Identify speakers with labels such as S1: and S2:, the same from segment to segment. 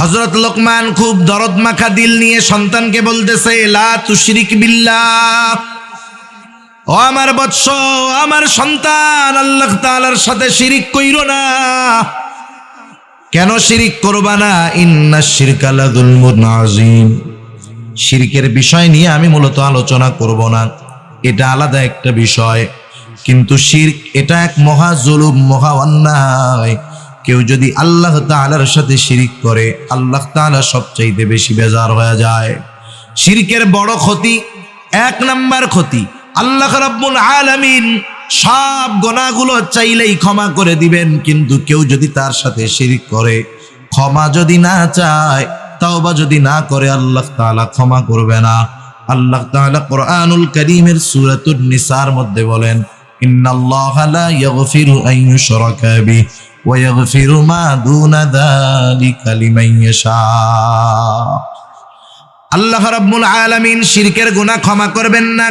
S1: হযরত লোকমান খুব দরদ মাখা দিল নিয়ে সন্তানকে বলতেছে, লা তুশরিক বিল্লাহ, ও আমার বৎস, আমার সন্তান, আল্লাহ তাআলার সাথে শিরিক কইরো না। কেন শিরিক করবা না? ইন্নাশ শিরকা লাযুলমুন আযীম। শিরকের বিষয় নিয়ে আমি মূলত আলোচনা করব না, এটা আলাদা একটা বিষয়। কিন্তু শিরক এটা এক মহা জুলুম, মহা অন্যায়। কেউ যদি আল্লাহ তাআলার সাথে শিরিক করে, আল্লাহ তাআলা সবচাইতে বেশি বেজার হয়ে যায়। শিরকের বড় ক্ষতি, এক নাম্বার ক্ষতি, আল্লাহ রাব্বুল আলামিন সব গুনাহগুলো চাইলেই ক্ষমা করে দিবেন, কিন্তু কেউ যদি তার সাথে শিরিক করে, ক্ষমা যদি না চায়, তাওবা যদি না করে, আল্লাহ তাআলা ক্ষমা করবে না। আল্লাহ তাআলা কোরআনুল কারীমের সূরাতুন নিসার মধ্যে বলেন, ইন্নাল্লাহা লা ইয়াগফিরু আন ইউশরাকা বিহি ওয়া ইয়াগফিরু মা দুনা যালিকা লিমান ইয়াশা। আল্লাহ রাব্বুল আলামিন শিরকের গুনাহ ক্ষমা করবেন না।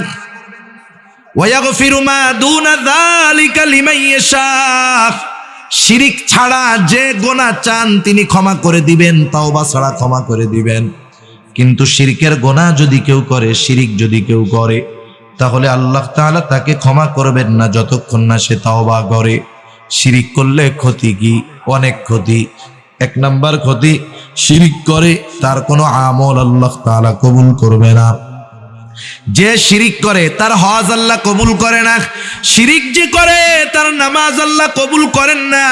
S1: ওয়া ইয়াগফিরু মা দুনা যালিকা লিমান ইয়াশা, শিরিক ছাড়া যে গুনাহ চান তিনি ক্ষমা করে দিবেন, তাওবা ছাড়া ক্ষমা করে দিবেন। কিন্তু শিরকের গুনাহ যদি কেউ করে, শিরিক যদি কেউ করে, তাহলে আল্লাহ তাআলা তাকে ক্ষমা করবেন না যতক্ষণ না সে তাওবা করে। শিরিক করলে ক্ষতি কি? অনেক ক্ষতি। এক নাম্বার ক্ষতি, শিরিক করে তার কোনো আমল আল্লাহ তাআলা কবুল করবে না। যে শিরিক করে তার হজ আল্লাহ কবুল করে না। শিরিক যে করে তার নামাজ আল্লাহ কবুল করেন না।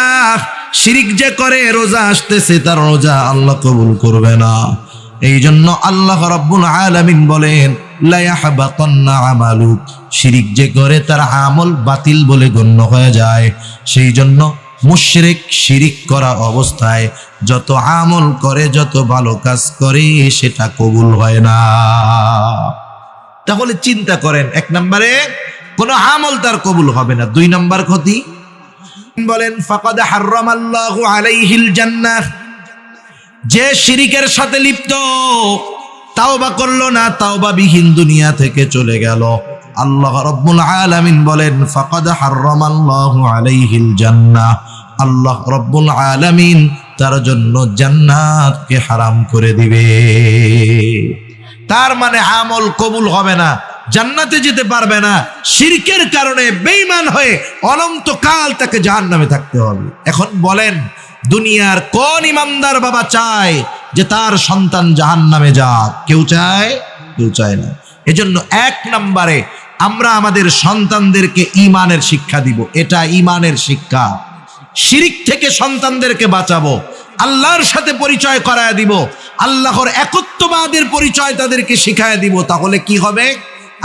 S1: শিরিক যে করে রোজা আসতেছে, তার রোজা আল্লাহ কবুল করবে না। এই জন্য আল্লাহ রাব্বুল আলামিন বলেন, লা ইয়াহবাতান্না আমালুক, শিরিক যে করে তার আমল বাতিল বলে গণ্য হয়ে যায়। সেই জন্য মুশরিক শিরিক করা অবস্থায় যত আমল করে, যত ভালো কাজ করে, সেটা কবুল হয় না। তাহলে চিন্তা করেন, এক নম্বরে কোন আমল তার কবুল হবে না। দুই নম্বর ক্ষতি বলেন, ফাকাদ হারামাল্লাহু আলাইহিল জান্নাহ, যে শিরিকের সাথে লিপ্ত, তাওবা করলো না, তাওবা বিহীন দুনিয়া থেকে চলে গেল, আল্লাহ রাব্বুল আলামিন বলেন, ফাকাদ হারামাল্লাহু আলাইহিল জান্নাহ, আল্লাহ রাব্বুল আলামিন তার জন্য জান্নাতকে হারাম করে দিবে। তার মানে আমল কবুল হবে না, জান্নাতে যেতে পারবে না। শিরকের কারণে বেঈমান হয়ে অনন্তকাল তাকে জাহান্নামে থাকতে হবে। এখন বলেন, দুনিয়ার কোন ইমানদার বাবা চায় যে তার সন্তান জাহান্নামে যাক? কেউ চায়? কেউ চায় না। এজন্য এক নম্বরে আমরা আমাদের সন্তানদেরকে ঈমানের শিক্ষা দিব। এটা ঈমানের শিক্ষা। শিরিক থেকে সন্তানদেরকে বাঁচাবো, আল্লাহর সাথে পরিচয় করায় দিব, আল্লাহর একত্ববাদের পরিচয় তাদেরকে শিখায় দিব। তাহলে কি হবে?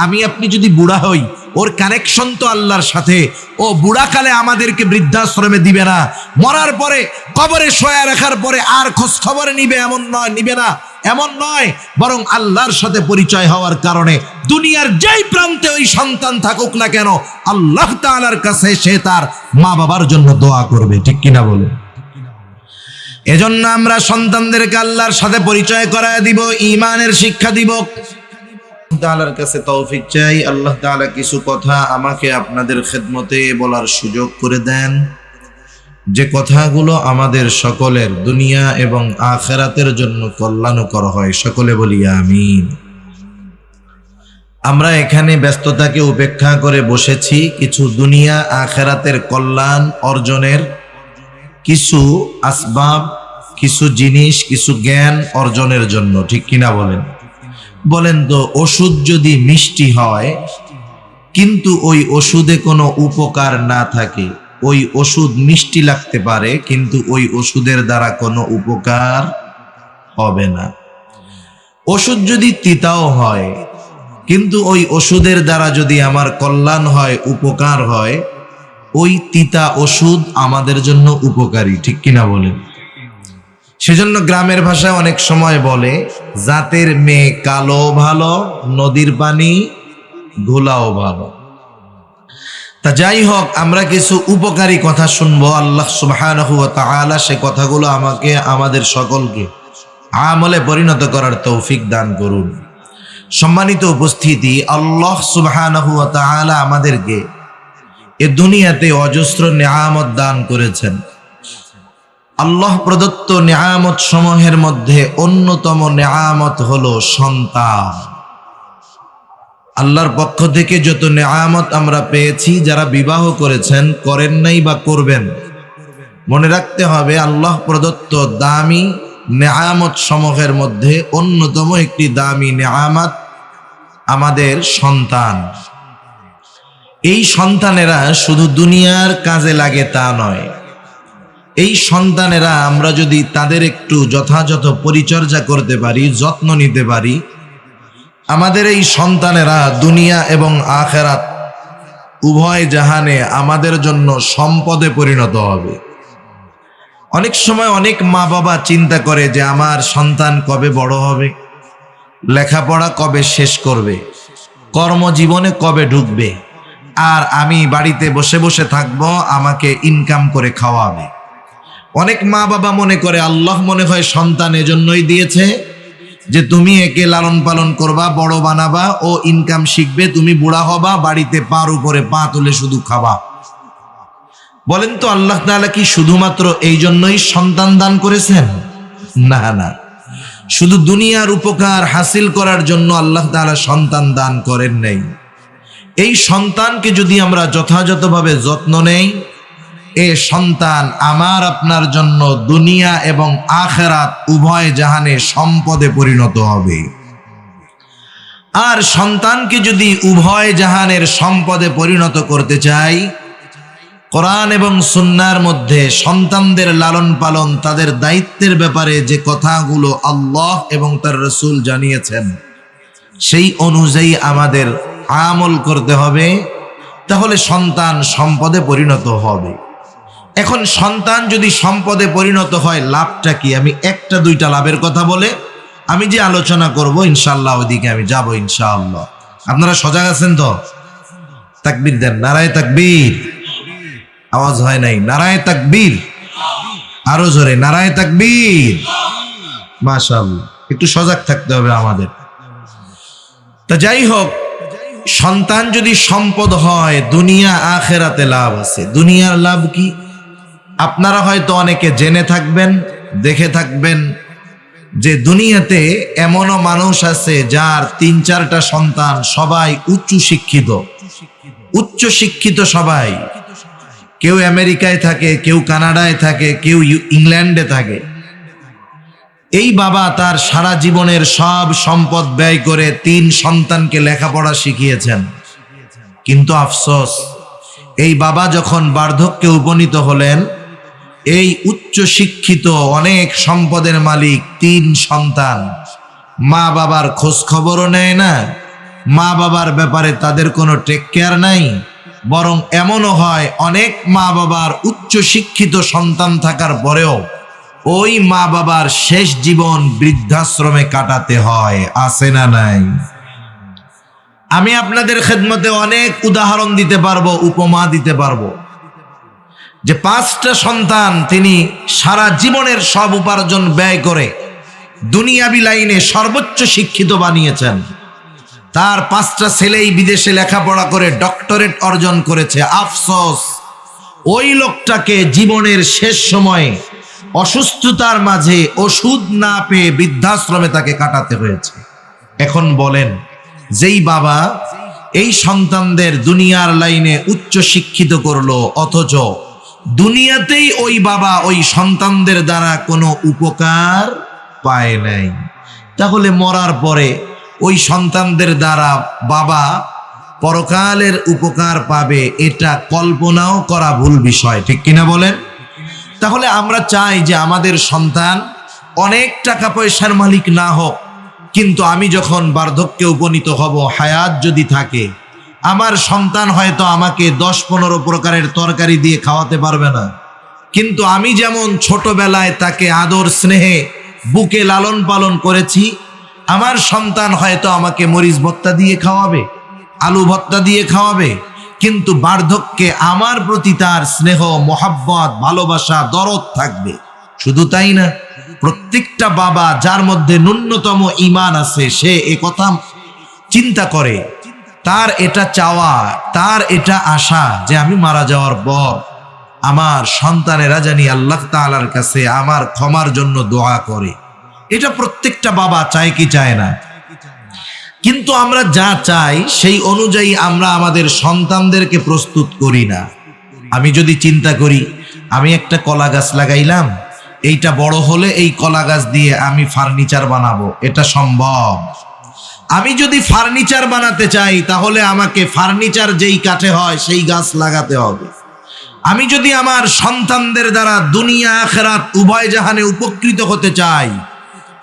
S1: আমি আপনি যদি বুড়া হই, ওর কানেকশন তো আল্লাহর সাথে। ও বুড়াকালে আমাদেরকে বৃদ্ধাশ্রমে দিবে না, মরার পরে কবরে শোয়া রাখার পরে আর খোঁজ খবর নিবে এমন নয়, নিবে না এমন নয়, বরং আল্লাহর সাথে পরিচয় হওয়ার কারণে দুনিয়ার যেই প্রান্তে ওই সন্তান থাকুক না কেন, আল্লাহ তাআলার কাছে সে তার মা বাবার জন্য দোয়া করবে। ঠিক কিনা বলে? এজন্য আমরা সন্তানদেরকে আল্লাহর সাথে পরিচয় করায় দিব, ঈমানের শিক্ষা দিব। তাআলার কাছে তৌফিক চাই। আল্লাহ তাআলা কিছু কথা আমাকে আপনাদের খেদমতে বলার সুযোগ করে দেন, যে কথাগুলো আমাদের সকলের দুনিয়া এবং আখিরাতের জন্য কল্যাণকর হয়। সকলে বলি আমিন। আমরা এখানে ব্যস্ততাকে উপেক্ষা করে বসেছি কিছু দুনিয়া আখিরাতের কল্যাণ অর্জনের কিছু আসবাব, কিছু জিনিস, কিছু জ্ঞান অর্জনের জন্য। ঠিক কিনা বলেন? বলেন তো, ওষুধ যদি মিষ্টি হয় কিন্তু ওই ওষুধে কোনো উপকার না থাকে, ওই ওষুধ মিষ্টি লাগতে পারে কিন্তু ওই ওষুধের দ্বারা কোনো উপকার হবে না। ওষুধ যদি তিতাও হয় কিন্তু ওই ওষুধের দ্বারা যদি আমার কল্যাণ হয়, উপকার হয়, ওই তিতা ওষুধ আমাদের জন্য উপকারী। ঠিক কিনা বলেন? সেজন্য গ্রামের ভাষায় অনেক সময় বলে, জাতের মেয়ে কালো ভালো, নদীর পানি ঘোলাও ভালো। তা যাই হোক, আমরা কিছু উপকারী কথা শুনবো। আল্লাহ সুবহানাহু ওয়া তাআলা সে কথাগুলো আমাকে, আমাদের সকলকে আমলে পরিণত করার তৌফিক দান করুন। সম্মানিত উপস্থিতি, আল্লাহ সুবহানাহু ওয়া তাআলা আমাদেরকে এ দুনিয়াতে অজস্র নিয়ামত দান করেছেন। আল্লাহ প্রদত্ত নেয়ামত সমূহের মধ্যে অন্যতম নেয়ামত হলো সন্তান। আল্লাহর পক্ষ থেকে যত নেয়ামত আমরা পেয়েছি, যারা বিবাহ করেছেন, করেন নাই বা করবেন, মনে রাখতে হবে আল্লাহ প্রদত্ত দামি নেয়ামত সমূহের মধ্যে অন্যতম একটি দামি নেয়ামত আমাদের সন্তান। এই সন্তানেরা শুধু দুনিয়ার কাজে লাগে তা নয়, এই সন্তানেরা আমরা যদি তাদের একটু যথাযথ পরিচর্যা করতে পারি, যত্ন নিতে পারি, আমাদের এই সন্তানেরা দুনিয়া এবং আখিরাত উভয় জাহানে আমাদের জন্য সম্পদে পরিণত হবে। অনেক সময় অনেক মা বাবা চিন্তা করে যে আমার সন্তান কবে বড় হবে, লেখাপড়া কবে শেষ করবে, কর্মজীবনে কবে ঢুকবে, আর আমি বাড়িতে বসে বসে থাকবো, আমাকে ইনকাম করে খাওয়াবে। অনেক মা বাবা মনে করে আল্লাহ মনে হয় সন্তান এজন্যই দিয়েছে যে তুমি একে লালন পালন করবা, বড় বানাবা, ও ইনকাম শিখবে, তুমি বুড়া হবা, বাড়িতে পার উপরে পা তুলে শুধু খাবা। বলেন তো আল্লাহ তাআলা কি শুধুমাত্র এই জন্যই সন্তান দান করেছেন? না না, শুধু দুনিয়ার উপকার হাসিল করার জন্য আল্লাহ তাআলা সন্তান দান করেন নাই। এই সন্তানকে যদি আমরা যথাযথভাবে যত্ন নেই, এ সন্তান আমার আপনার জন্য দুনিয়া এবং আখিরাত উভয় জাহানে সম্পদে পরিণত হবে। আর সন্তানকে যদি উভয় জাহানের সম্পদে পরিণত করতে চাই, কোরআন এবং সুন্নাহর মধ্যে সন্তানদের লালন পালন, তাদের দায়িত্বের ব্যাপারে যে কথাগুলো আল্লাহ এবং তার রাসূল জানিয়েছেন, সেই অনুযায়ী আমাদের আমল করতে হবে, তাহলে সন্তান সম্পদে পরিণত হবে। এখন সন্তান যদি সম্পদে পরিণত হয়, লাভটা কি? আমি একটা দুইটা লাভের কথা বলে আমি যে আলোচনা করব ইনশাআল্লাহ ওইদিকে আমি যাব ইনশাআল্লাহ। আপনারা সজাগ আছেন তো? তাকবীর দেন, নারায়ে তাকবীর। আওয়াজ হয় নাই, নারায়ে তাকবীর। আরো জোরে, নারায়ে তাকবীর। মাশাআল্লাহ, একটু সজাগ থাকতে হবে আমাদের। তা যাই হোক, সন্তান যদি সম্পদ হয়, দুনিয়া আখিরাতে লাভ আছে। দুনিয়ার লাভ কি? আপনারা হয়তো অনেকে জেনে থাকবেন, দেখে থাকবেন যে দুনিয়াতে এমনও মানুষ আছে যার ৩-৪টা সন্তান, সবাই উচ্চ শিক্ষিত সবাই। কেউ আমেরিকায় থাকে, কেউ কানাডায় থাকে, কেউ ইংল্যান্ডে থাকে। এই বাবা তার সারা জীবনের সব সম্পদ ব্যয় করে ৩ সন্তানকে লেখাপড়া শিখিয়েছেন, কিন্তু আফসোস, এই বাবা যখন বার্ধক্যে উপনীত হলেন, এই উচ্চ শিক্ষিত অনেক সম্পদের মালিক ৩ সন্তান মা বাবার খোঁজ খবরও নেয় না, মা বাবার ব্যাপারে তাদের কোনো টেক কেয়ার নাই। বরং এমনও হয় অনেক মা বাবার উচ্চ শিক্ষিত সন্তান থাকার পরেও ওই মা বাবার শেষ জীবন বৃদ্ধাশ্রমে কাটাতে হয়। আছে না নাই? আমি আপনাদের খেদমতে অনেক উদাহরণ দিতে পারবো, উপমা দিতে পারবো, যে 5টা সন্তান তিনি সারা জীবনের সব উপার্জন ব্যয় করে দুনিয়াবি লাইনে সর্বোচ্চ শিক্ষিত বানিয়েছেন। তার 5টা ছেলেই বিদেশে লেখাপড়া করে ডক্টরেট অর্জন করেছে। আফসোস, ওই লোকটাকে জীবনের শেষ সময়ে অসুস্থতার মাঝে ওষুধ না পেয়ে বৃদ্ধাশ্রমে তাকে কাটাতে হয়েছে। এখন বলেন, যেই বাবা এই সন্তানদের দুনিয়ার লাইনে উচ্চ শিক্ষিত করলো, অথচ দুনিয়াতেই ওই বাবা ওই সন্তানদের দ্বারা কোনো উপকার পায় নাই, তাহলে মরার পরে ওই সন্তানদের দ্বারা বাবা পরকালের উপকার পাবে, এটা কল্পনাও করা ভুল বিষয়। ঠিক কিনা বলেন? তাহলে আমরা চাই যে আমাদের সন্তান অনেক টাকা পয়সার মালিক না হোক, কিন্তু আমি যখন বার্ধক্যে উপনীত হব, হায়াত যদি থাকে, আমার সন্তান হয়তো আমাকে 10-15 প্রকারের তরকারি দিয়ে খাওয়াতে পারবে না, কিন্তু আমি যেমন ছোটবেলায় তাকে আদর স্নেহে বুকে লালন পালন করেছি, আমার সন্তান হয়তো আমাকে মরিচ ভর্তা দিয়ে খাওয়াবে, আলু ভর্তা দিয়ে খাওয়াবে, কিন্তু বার্ধক্যে আমার প্রতি তার স্নেহ, মোহাব্বত, ভালোবাসা, দরদ থাকবে। শুধু তাই না, প্রত্যেকটা বাবা যার মধ্যে ন্যূনতম ঈমান আছে, সে এ কথা চিন্তা করে, তার এটা চাওয়া, তার এটা আশা যে আমি মারা যাওয়ার পর আমার সন্তানেরা জানি আল্লাহ তাআলার কাছে আমার ক্ষমার জন্য দোয়া করে। এটা প্রত্যেকটা বাবা চায় কি চায় না? কিন্তু আমরা যা চাই সেই অনুযায়ী আমরা আমাদের সন্তানদেরকে প্রস্তুত করি না। আমি যদি চিন্তা করি আমি একটা কলা গাছ লাগাইলাম, এইটা বড় হলে এই কলা গাছ দিয়ে আমি ফার্নিচার বানাবো, এটা সম্ভব? আমি যদি ফার্নিচার বানাতে চাই তাহলে আমাকে ফার্নিচার যেই কাঠে হয় সেই গাছ লাগাতে হবে। আমি যদি আমার সন্তানদের দ্বারা দুনিয়া আখিরাত উভয় জাহানে উপকৃত হতে চাই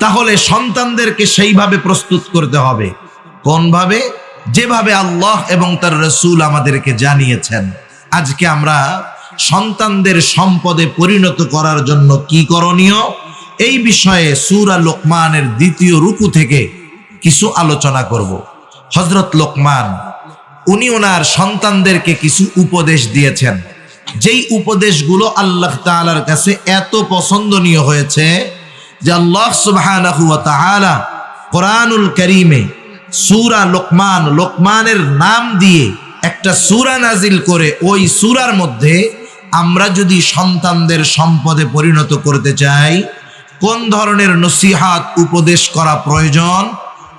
S1: তাহলে সন্তানদেরকে সেইভাবে প্রস্তুত করতে হবে। কোনভাবে? যেভাবে আল্লাহ এবং তার রাসূল আমাদেরকে জানিয়েছেন। আজকে আমরা সন্তানদের সম্পদে পরিণত করার জন্য কি করণীয়, এই বিষয়ে সূরা লোকমানের 2য় রুকু থেকে কিছু আলোচনা করব। হযরত লোকমান উনি ওনার সন্তানদেরকে কিছু উপদেশ দিয়েছেন, যেই উপদেশগুলো আল্লাহ তাআলার কাছে এত পছন্দনীয় হয়েছে যে আল্লাহ সুবহানাহু ওয়া তাআলা কোরআনুল কারীমে সূরা লোকমান, লোকমানের নাম দিয়ে একটা সূরা নাজিল করে ওই সূরার মধ্যে আমরা যদি সন্তানদের সম্পদে পরিণত করতে চাই কোন ধরনের নসিহত উপদেশ করা প্রয়োজন,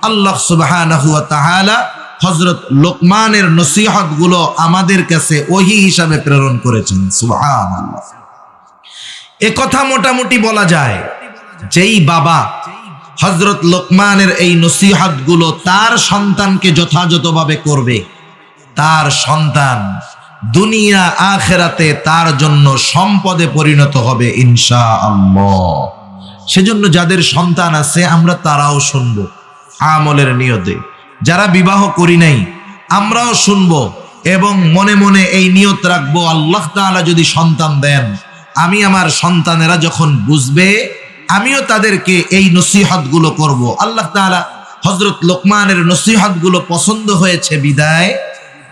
S1: আল্লাহ সুবহানাহু ওয়া তাআলা হযরত লোকমানের নসিহতগুলো আমাদের কাছে ওহী হিসাবে প্রেরণ করেছেন। সুবহানাল্লাহ। এ কথা মোটামুটি বলা যায় যেই বাবা হযরত লোকমানের এই নসিহতগুলো তার সন্তানকে যথাযথভাবে করবে, তার সন্তান দুনিয়া আখিরাতে তার জন্য সম্পদে পরিণত হবে ইনশাআল্লাহ। সেজন্য যাদের সন্তান আছে আমরা তারাও শুনবো আমলের নিয়তে, যারা বিবাহ করি নাই আমরাও শুনবো এবং মনে মনে এই নিয়ত রাখবো আল্লাহ তাআলা যদি সন্তান দেন, আমি আমার সন্তানেরা যখন বুঝবে আমিও তাদেরকে এই নসিহতগুলো করব। আল্লাহ তাআলা হযরত লোকমানের নসিহতগুলো পছন্দ হয়েছে বিদায়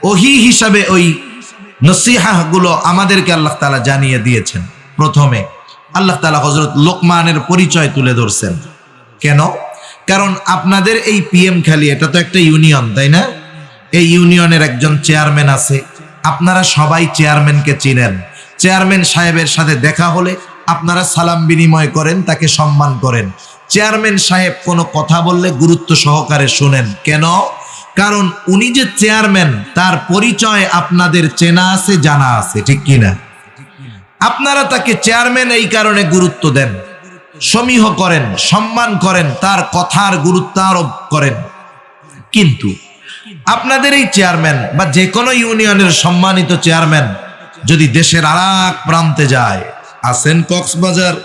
S1: ওহী হিসাবে ওই নসিহতগুলো আমাদেরকে আল্লাহ তাআলা জানিয়ে দিয়েছেন। প্রথমে আল্লাহ তাআলা হযরত লোকমানের পরিচয় তুলে ধরছেন। কেন? কারণ আপনাদের এই পিএম খালি এটা তো একটা ইউনিয়ন, তাই না? এই ইউনিয়নের একজন চেয়ারম্যান আছে, আপনারা সবাই চেয়ারম্যানকে চিনেন। চেয়ারম্যান সাহেবের সাথে দেখা হলে আপনারা সালাম বিনিময় করেন, তাকে সম্মান করেন। চেয়ারম্যান সাহেব কোনো কথা বললে গুরুত্ব সহকারে শুনেন। কেন? কারণ উনি যে চেয়ারম্যান তার পরিচয় আপনাদের চেনা আছে, জানা আছে, ঠিক কিনা? আপনারা তাকে চেয়ারম্যান এই কারণে গুরুত্ব দেন, সমীহ করেন, সম্মান করেন, তার কথার গুরুত্ব আরোপ করেন। কিন্তু আপনাদের এই চেয়ারম্যান বা যে কোনো ইউনিয়নের সম্মানিত চেয়ারম্যান যদি দেশের আরেক প্রান্তে যায়, আসেন কক্সবাজার,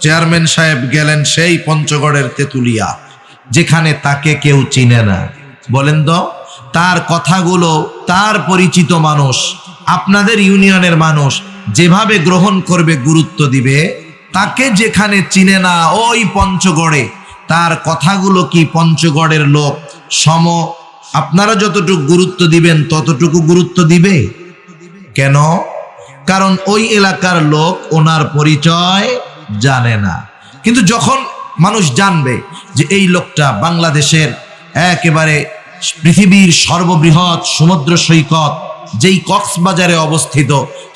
S1: চেয়ারম্যান সাহেব গেলেন সেই পঞ্চগড়ের তেতুলিয়া, যেখানে তাকে কেউ চিনে না, বলেন তো তার কথাগুলো তার পরিচিত মানুষ, আপনাদের ইউনিয়নের মানুষ যেভাবে গ্রহণ করবে, গুরুত্ব দিবে, তাকে যেখানে চিনে না ওই পঞ্চগড়ে তার কথাগুলো কি পঞ্চগড়ের লোক সম আপনারা যতটুকু গুরুত্ব দিবেন ততটুকু গুরুত্ব দিবে? কেন? কারণ ওই এলাকার লোক ওনার পরিচয় জানে না। কিন্তু যখন মানুষ জানবে যে এই লোকটা বাংলাদেশের একেবারে পৃথিবীর সর্ববৃহৎ সমুদ্র সৈকত যেই কক্সবাজারে অবস্থিত,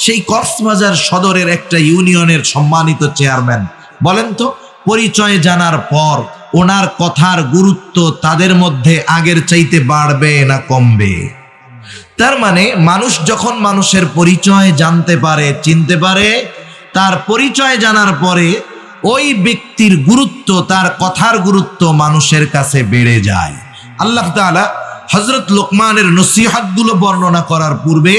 S1: সেই কক্সবাজার সদরের একটা ইউনিয়নের সম্মানিত চেয়ারম্যান, বলেন তো পরিচয় জানার পর ওনার কথার গুরুত্ব তাদের মধ্যে আগের চাইতে বাড়বে না কমবে? তার মানে মানুষ যখন মানুষের পরিচয় জানতে পারে, চিনতে পারে, তার পরিচয় জানার পরে ওই ব্যক্তির গুরুত্ব, তার কথার গুরুত্ব মানুষের কাছে বেড়ে যায়। আল্লাহ তাআলা হযরত লোকমানের নসিহতগুলো বর্ণনা করার পূর্বে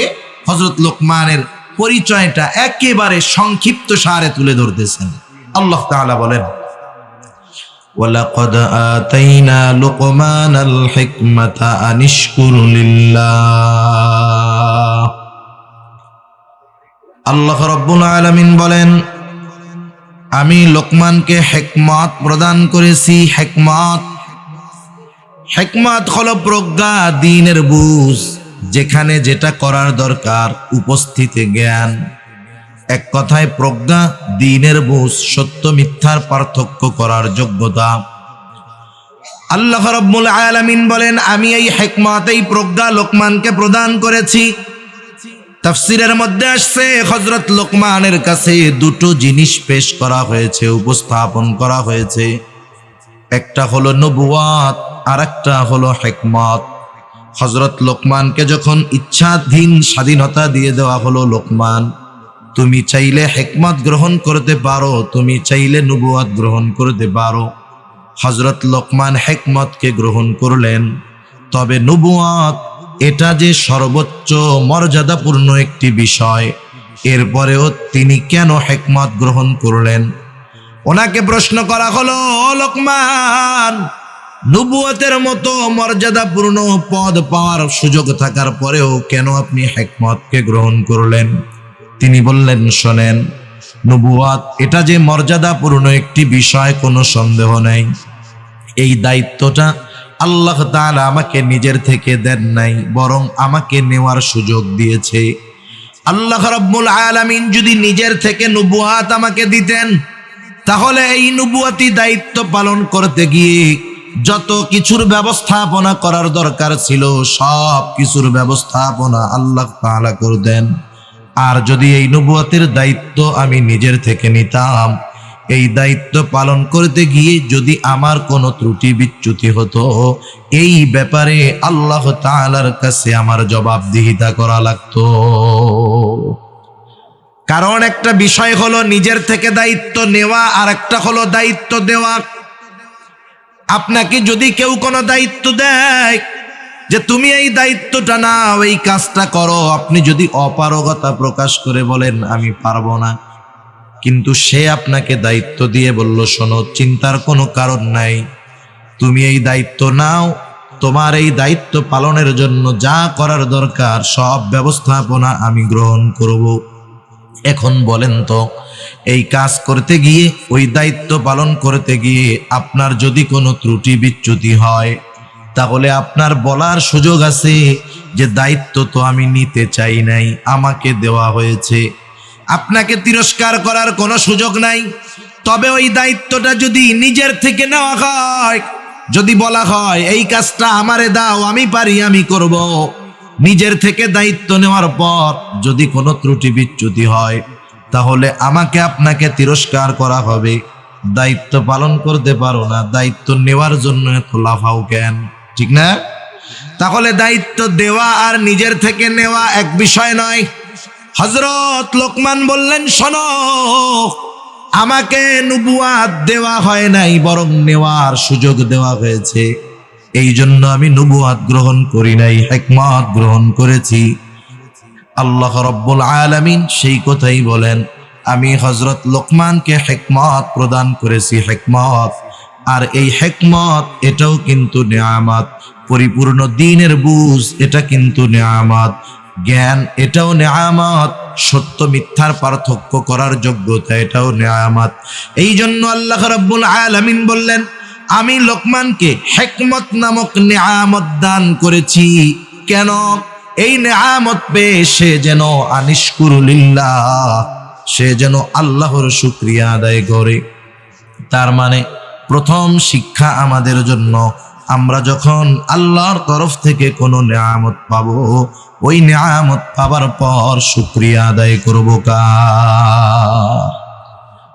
S1: হযরত লোকমানের পরিচয়টা একেবারে সংক্ষিপ্ত সারে তুলে ধরতেছেন। আল্লাহ তাআলা বলেন, ওয়ালাকাদ আতাইনা লুকমানাল হিকমাতা আনিশকুর লিল্লাহ। আল্লাহ রাব্বুল আলামিন বলেন, আমি লোকমানকে হিকমত প্রদান করেছি। হিকমত হলো প্রজ্ঞা, দ্বীনের বুঝ, যেখানে যেটা করার দরকার উপস্থিতে জ্ঞান। এক কথায় প্রজ্ঞা, দ্বীনের বুঝ, সত্য মিথ্যার পার্থক্য করার যোগ্যতা। আল্লাহ রাব্বুল আলামিন বলেন, আমি এই হিকমত, এই প্রজ্ঞা লোকমানকে প্রদান করেছি। তাফসীরের মধ্যে আসছে হযরত লোকমানের কাছে দুটো জিনিস পেশ করা হয়েছে, উপস্থাপন করা হয়েছে। একটা হলো নবুয়াত আর একটা হলো হিকমত। হযরত লোকমানকে যখন ইচ্ছাধীন স্বাধীনতা দিয়ে দেওয়া হলো, লোকমান তুমি চাইলে হিকমত গ্রহণ করতে পারো, তুমি চাইলে নবুয়াত গ্রহণ করতে পারো। হযরত লোকমান হিকমতকে গ্রহণ করলেন, তবে নবুয়াত এটা যে সর্বোচ্চ মর্যাদাপূর্ণ একটি বিষয়, এরপরেও তিনি কেন হিকমত গ্রহণ করলেন? ওনাকে প্রশ্ন করা হলো, লোকমান নবুয়তের মতো মর্যাদাপূর্ণ পদ পাওয়ার সুযোগ থাকার পরেও কেন আপনি হিকমতকে গ্রহণ করলেন? তিনি বললেন, শোনেন, নবুয়ত এটা যে মর্যাদাপূর্ণ একটি বিষয়, কোনো সন্দেহ নেই। এই দায়িত্বটা আল্লাহ তাআলা আমাকে নিজের থেকে দেন নাই, বরং আমাকে নেওয়ার সুযোগ দিয়েছে। আল্লাহ রাব্বুল আলামিন যদি নিজের থেকে নবুয়াত আমাকে দিতেন, তাহলে এই নবুয়াতি দায়িত্ব পালন করতে গিয়ে যত কিছুর ব্যবস্থাপনা করার দরকার ছিল, সব কিছুর ব্যবস্থাপনা আল্লাহ তাআলা করতেন। আর যদি এই নবুয়াতের দায়িত্ব আমি নিজের থেকে নিতাম, এই দায়িত্ব পালন করতে গিয়ে যদি আমার কোনো ত্রুটি বিচ্যুতি হতো, এই ব্যাপারে আল্লাহ তাআলার কাছে আমার জবাবদিহিতা করা লাগতো। কারণ একটা বিষয় হলো নিজের থেকে দায়িত্ব নেওয়া, আর একটা হলো দায়িত্ব দেওয়া। আপনাকে যদি কেউ কোনো দায়িত্ব দেয় যে তুমি এই দায়িত্বটা নাও, এই কাজটা করো, আপনি যদি অপারগতা প্রকাশ করে বলেন আমি পারবো না, কিন্তু সে আপনাকে দায়িত্ব দিয়ে বলল, শোনো, চিন্তার কোনো কারণ নাই, তুমি এই দায়িত্ব নাও, তোমার এই দায়িত্ব পালনের জন্য যা করার দরকার সব ব্যবস্থাপনা আমি গ্রহণ করব। এখন বলেন তো, এই কাজ করতে গিয়ে, ওই দায়িত্ব পালন করতে গিয়ে আপনার যদি কোনো ত্রুটি বিচ্যুতি হয়, তাহলে আপনার বলার সুযোগ আছে যে দায়িত্ব তো আমি নিতে চাই নাই, আমাকে দেওয়া হয়েছে। আপনাকে তিরস্কার করার কোনো সুযোগ নাই। তবে ওই দায়িত্বটা যদি নিজের থেকে নেওয়া হয়, যদি বলা হয় এই কাজটা আমারে দাও, আমি পারি, আমি করব, নিজের থেকে দায়িত্ব নেওয়ার পর যদি কোনো ত্রুটি বিচ্যুতি হয়, তাহলে আমাকে আপনাকে তিরস্কার করা হবে। দায়িত্ব পালন করতে পারো না, দায়িত্ব নেওয়ার জন্য এত লাফাও কেন? ঠিক না? তাহলে দায়িত্ব দেওয়া আর নিজের থেকে নেওয়া এক বিষয় নয়। হযরত লোকমান বললেন, শোনো, আমাকে নবুয়াত দেওয়া হয় নাই, বরং নেওয়ার সুযোগ দেওয়া হয়েছে। এই জন্য আমি নবুয়াত গ্রহণ করি নাই, হিকমত গ্রহণ করেছি। আল্লাহ রাব্বুল আলামিন সেই কথাই বলেন, আমি হযরত লোকমানকে হিকমত প্রদান করেছি, হিকমত। আর এই হিকমত এটাও কিন্তু নিয়ামত। পরিপূর্ণ দ্বীনের বুঝ এটা কিন্তু নিয়ামত। জ্ঞান এটাও নিয়ামত। সত্য মিথ্যার পার্থক্য করার যোগ্যতা এটাও নিয়ামত। এই জন্য আল্লাহ রাব্বুল আলামিন বললেন, আমি লোকমানকে হিকমত নামক নিয়ামত দান করেছি। কেন? এই নিয়ামত পেয়ে সে যেন আনিশকুরুলিল্লাহ, সে যেন আল্লাহর শুকরিয়া আদায় করে। তার মানে প্রথম শিক্ষা আমাদের জন্য, আমরা যখন আল্লাহর তরফ থেকে কোনো নিয়ামত পাবো, ওই নিয়ামত পাবার পর শুকরিয়া আদায় করব কার?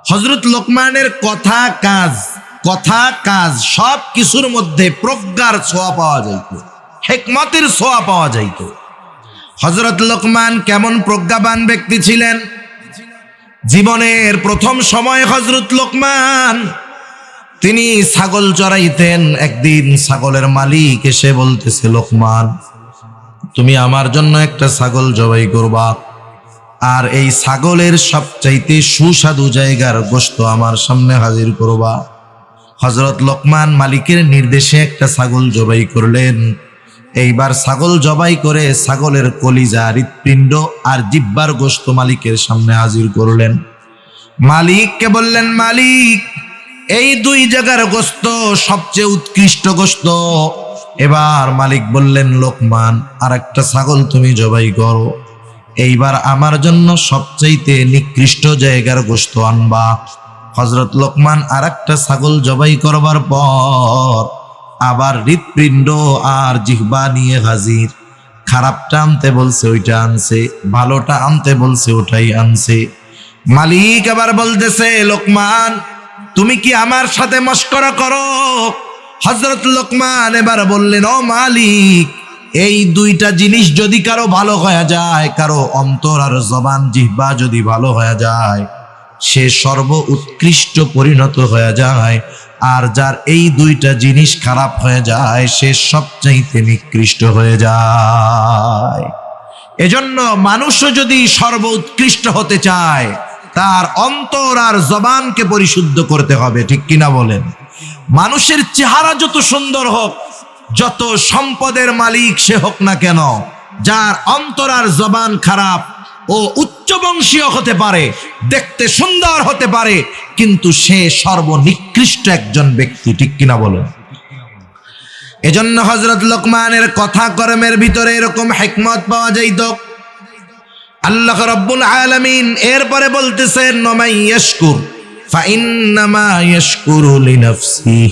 S1: হযরত লোকমানের কথা কাজ সব কিছুর মধ্যে প্রজ্ঞার ছোঁয়া পাওয়া যাইত, হিকমতের ছোঁয়া পাওয়া যাইত। হযরত লোকমান কেমন প্রজ্ঞাবান ব্যক্তি ছিলেন? জীবনের প্রথম সময় হযরত লোকমান তিনি ছাগল চড়াইতেন। একদিন ছাগলের মালিক এসে বলতেছে, লোকমান, তুমি আমার জন্য একটা ছাগল জবাই করবা, আর এই ছাগলের সবচাইতে সুস্বাদু জায়গার গোশত আমার সামনে হাজির করবা। হযরত লোকমান মালিকের নির্দেশে একটা ছাগল জবাই করলেন। এইবার ছাগল জবাই করে ছাগলের কলিজা, হৃৎপিণ্ড আর জিহ্বার গোশত মালিকের সামনে হাজির করলেন। মালিককে বললেন, মালিক, এই দুই জায়গার গোশত সবচেয়ে উৎকৃষ্ট গোশত। এবার মালিক বললেন, লোকমান, আর একটা ছাগল তুমি জবাই করো, এইবার আমার জন্য সবচাইতে নিকৃষ্ট জায়গার গোশত আনবা। হযরত লোকমান আর একটা ছাগল জবাই করবার পর আবার হৃৎপিণ্ড আর জিহ্বা নিয়ে হাজির। খারাপটা আনতে বলছে ওইটা আনছে, ভালোটা আনতে বলছে ওটাই আনছে। মালিক আবার বলতেছে, লোকমান তুমি কি আমার সাথে মশকরা করো? হযরত লোকমান এবার বললেন, ও মালিক, এই দুইটা জিনিস যদি কারো ভালো হয়ে যায়, কারো অন্তর আর জবান জিহ্বা যদি ভালো হয়ে যায়, সে সর্ব উৎকৃষ্ট পরিণত হয়ে যায়। আর যার এই দুইটা জিনিস খারাপ হয়ে যায়, সে সবচাইতে নিকৃষ্ট হয়ে যায়। এজন্য মানুষও যদি সর্ব উৎকৃষ্ট হতে চায়, তার অন্তর আর জবানকে পরিশুদ্ধ করতে হবে, ঠিক কিনা বলেন? মানুষের চেহারা যত সুন্দর হোক, যত সম্পদের মালিক সে হোক না কেন, যার অন্তর আর জবান খারাপ, ও উচ্চবংশীয় হতে পারে, দেখতে সুন্দর হতে পারে, কিন্তু সে সর্বনিকৃষ্ট একজন ব্যক্তি, ঠিক কিনা বলেন? এজন্য হযরত লোকমানের কথা কর্মের ভিতরে এরকম হিকমত পাওয়া যাইত। আল্লাহ রাব্বুল আলামিন এরপরে বলতেছেন, ওয়ামান ইয়াশকুর ফাইন্নামা ইয়াশকুরু লিনাফসিহি,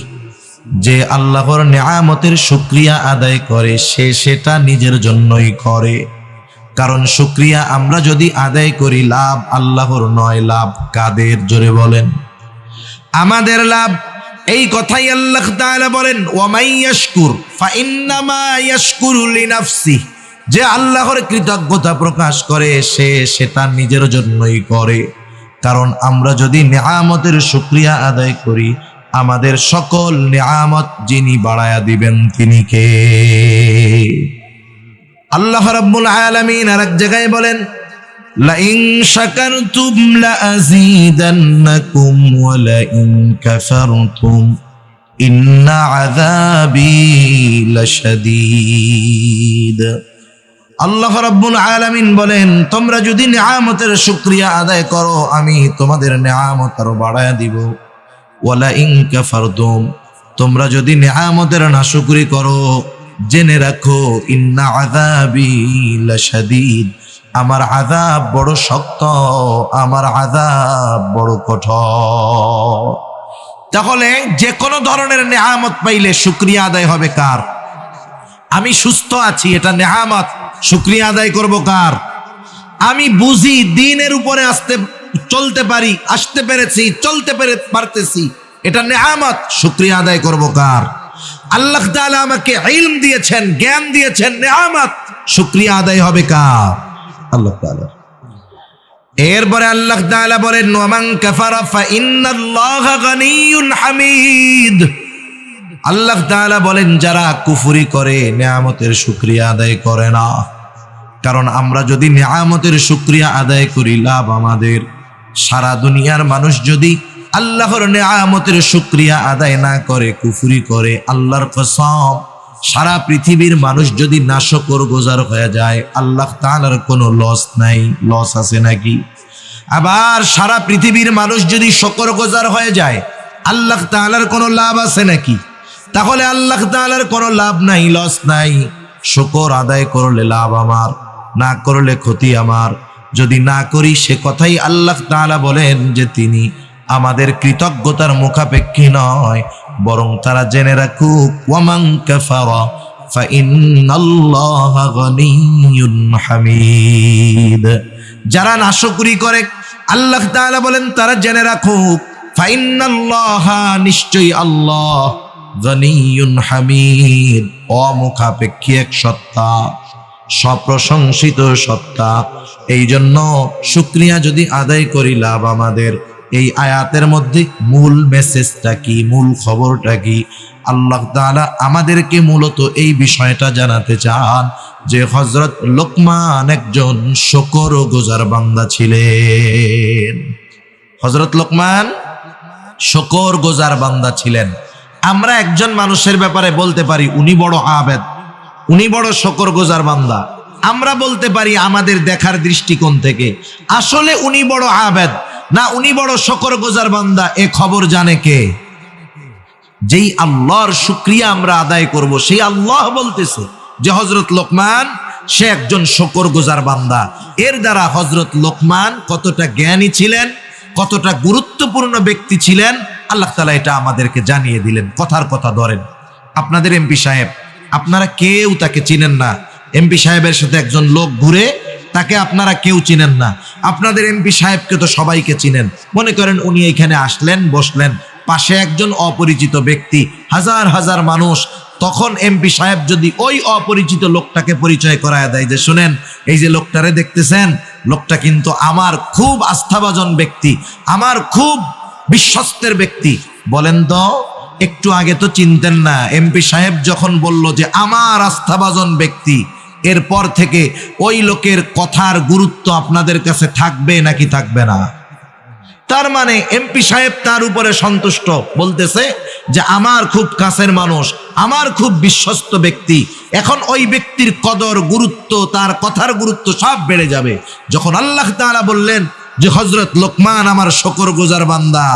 S1: যে আল্লাহর নিয়ামতের শুকরিয়া আদায় করে সে সেটা নিজের জন্যই করে। কারণ শুকরিয়া আমরা যদি আদায় করি, লাভ আল্লাহর নয়, লাভ কাদের? জোরে বলেন। আমাদের লাভ। এই কথাই আল্লাহ তাআলা বলেন, ওয়ামান ইয়াশকুর ফাইন্নামা ইয়াশকুরু লিনাফসিহি, যে আল্লাহর কৃতজ্ঞতা প্রকাশ করে সে সেটা নিজের জন্যই করে। কারণ আমরা যদি নিয়ামতের শুকরিয়া আদায় করি, আমাদের সকল নিয়ামত যিনি বাড়ায়া দিবেন তিনি কে? আল্লাহ রাব্বুল আলামিন আরেক জায়গায় বলেন, লাইন শাকারতুম লাযীদান্নাকুম ওয়া লাইন কাফারতুম ইন্না আযাবি লাশাদীদ। আল্লাহ রাব্বুল আলামিন বলেন, তোমরা যদি নিয়ামতের শুকরিয়া আদায় করো, আমি তোমাদের নিয়ামত আরো বাড়ায়া দিব। ওয়ালা ইন কাফারতুম, তোমরা যদি নিয়ামতের নাশুকরি করো, জেনে রাখো ইন্না আযাবি লাশাদীদ, আমার আযাব বড় শক্ত, আমার আযাব বড় কঠোর। তাহলে যে কোনো ধরনের নিয়ামত পাইলে শুকরিয়া আদায় হবে কার? আমি সুস্থ আছি, এটা নিয়ামত, শুকরিয়া আদায় করব কার? আমি বুঝি দ্বীনের উপরে চলতে পারি, আসতে পেরেছি, চলতে পারতেছি, এটা নিয়ামত, শুকরিয়া আদায় করব কার? আল্লাহ তাআলা আমাকে ইলম দিয়েছেন, জ্ঞান দিয়েছেন, নিয়ামত, শুকরিয়া আদায় হবে কার? আল্লাহ তাআলা। এরপরে আল্লাহ তাআলা বলেন, ওয়ামান কাফারা ফাইন্নাল্লাহা গানিয়্যুন হামিদ। আল্লাহ তাআলা বলেন, যারা কুফরি করে, নিয়ামতের শুকরিয়া আদায় করে না। কারণ আমরা যদি নিয়ামতের শুকরিয়া আদায় করি, লাভ আমাদের। সারা দুনিয়ার মানুষ যদি আল্লাহর নিয়ামতের শুকরিয়া আদায় না করে, কুফরি করে, আল্লাহর কসম, সারা পৃথিবীর মানুষ যদি নাশকর গোজার হয়ে যায়, আল্লাহ তাআলার কোনো লস নাই। লস আছে নাকি? আবার সারা পৃথিবীর মানুষ যদি শকর গোজার হয়ে যায়, আল্লাহ তাআলার কোনো লাভ আছে নাকি? তাহলে আল্লাহ তাআলার কোনো লাভ নাই, লস নাই। শুকর আদায় করলে লাভ আমার, না করলে ক্ষতি আমার। যদি না করি, সে কথাই আল্লাহ তাআলা বলেন যে তিনি আমাদের কৃতজ্ঞতার মুখাপেক্ষী নয়, বরং তারা জেনে রাখুক, ওয়ামান কাফারা ফাইন্নাল্লাহা গানিয়্যুন হামিদ। যারা নাশকরি করে, আল্লাহ তাআলা বলেন তারা জেনে রাখুক, ফাইন্নাল্লাহা, নিশ্চয়ই আল্লাহ, গানিয়্যুন হামিদ, অমুখাপেক্ষী এক সত্তা, সপ্রশংসিত সত্তা। এই জন্য শুকরিয়া যদি আদায় করি, লাভ আমাদের। এই আয়াতের মধ্যে মূল মেসেজটা কি, মূল খবরটা কি? আল্লাহ তাআলা আমাদেরকে মূলত এই বিষয়টা জানাতে চান যে হযরত লোকমান একজন শুকরগুজার বান্দা ছিলেন। হযরত লোকমান শুকরগুজার বান্দা ছিলেন। আমরা একজন মানুষের ব্যাপারে বলতে পারি উনি বড় আবেদ, উনি বড় শুকরগুজার বান্দা। আমরা বলতে পারি আমাদের দেখার দৃষ্টিকোণ থেকে আসলে উনি বড় আবেদ না উনি বড় শুকরগুজার বান্দা, এ খবর জানে কে? যেই আল্লাহর শুকরিয়া আমরা আদায় করব, সেই আল্লাহ বলতেছে যে হযরত লোকমান সে একজন শুকরগুজার বান্দা। এর দ্বারা হযরত লোকমান কতটা জ্ঞানী ছিলেন, কতটা গুরুত্বপূর্ণ ব্যক্তি ছিলেন, আল্লাহ তাআলা এটা আমাদেরকে জানিয়ে দিলেন। কথার কথা ধরেন, আপনাদের এমপি সাহেব, আপনারা কেউ তাকে চিনেন না, এমপি সাহেবের সাথে একজন লোক ঘুরে, তাকে আপনারা কেউ চিনেন না, আপনাদের এমপি সাহেবকে তো সবাইকে চিনেন। মনে করেন উনি এখানে আসলেন, বসলেন, পাশে একজন অপরিচিত ব্যক্তি, হাজার হাজার মানুষ। তখন এমপি সাহেব যদি ওই অপরিচিত লোকটাকে পরিচয় করায় দেয় যে শুনেন, এই যে লোকটারে দেখতেছেন, লোকটা কিন্তু আমার খুব আস্থাভাজন ব্যক্তি, আমার খুব বিশ্বস্তের ব্যক্তি। বলেন তো, একটু আগে তো চিনতেন না, এমপি সাহেব যখন বলল যে আমার আস্থাভাজন ব্যক্তি, এরপর থেকে ওই লোকের কথার গুরুত্ব আপনাদের কাছে থাকবে নাকি থাকবে না? তার মানে এমপি সাহেব তার উপরে সন্তুষ্ট, বলতেছে যে আমার খুব কাছের মানুষ, আমার খুব বিশ্বস্ত ব্যক্তি। এখন ওই ব্যক্তির কদর, গুরুত্ব, তার কথার গুরুত্ব সব বেড়ে যাবে। যখন আল্লাহ তাআলা বললেন যে হযরত লোকমান আমার শুকরগুজার বান্দা,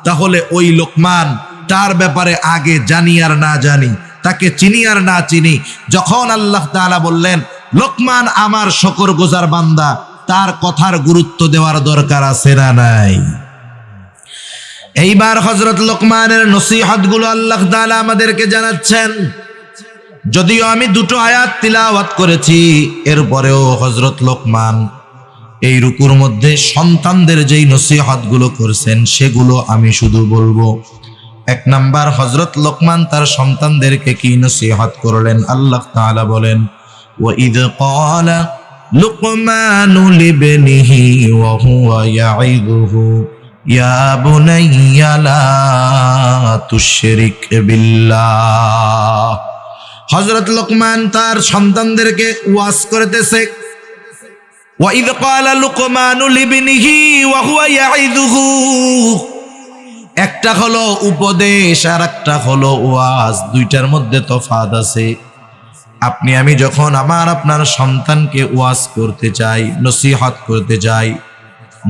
S1: তাহলে ওই লোকমান, তার ব্যাপারে আগে জানি আর না জানি, তাকে চিনি আর না চিনি, যখন আল্লাহ তাআলা বললেন লোকমান আমার শুকরগুজার বান্দা, তার কথার গুরুত্ব দেওয়ার দরকার আছে না নাই? এইবার হযরত লোকমানের নসিহত গুলো আল্লাহ তাআলা আমাদেরকে জানাচ্ছেন। যদিও আমি দুটো আয়াত তিলাওয়াত করেছি, এরপরেও হযরত লোকমান এই রুকুর মধ্যে সন্তানদের যেই নসিহত গুলো করছেন সেগুলো আমি শুধু বলবো। এক নাম্বার, হযরত লোকমান তার সন্তানদেরকে কি নসিহত করলেন? আল্লাহ তাআলা বলেন, ওয়াইদ ক্বালা লুকমানু লিবনিহি ওয়া হুয়া ইয়াইদুহু ইয়া বুনাইয়া লা তুশরিক বিল্লাহ। হযরত লোকমান তার সন্তানদেরকে ওয়াজ করতেছে। ওয়াইদ ক্বালা লুকমানু লিবনিহি ওয়া হুয়া ইয়াইদুহু, একটা হলো উপদেশ আর একটা হলো ওয়াজ, দুইটার মধ্যে তফাৎ আছে। আপনি আমি যখন আপনার সন্তানকে ওয়াজ করতে চাই, নসিহত করতে চাই,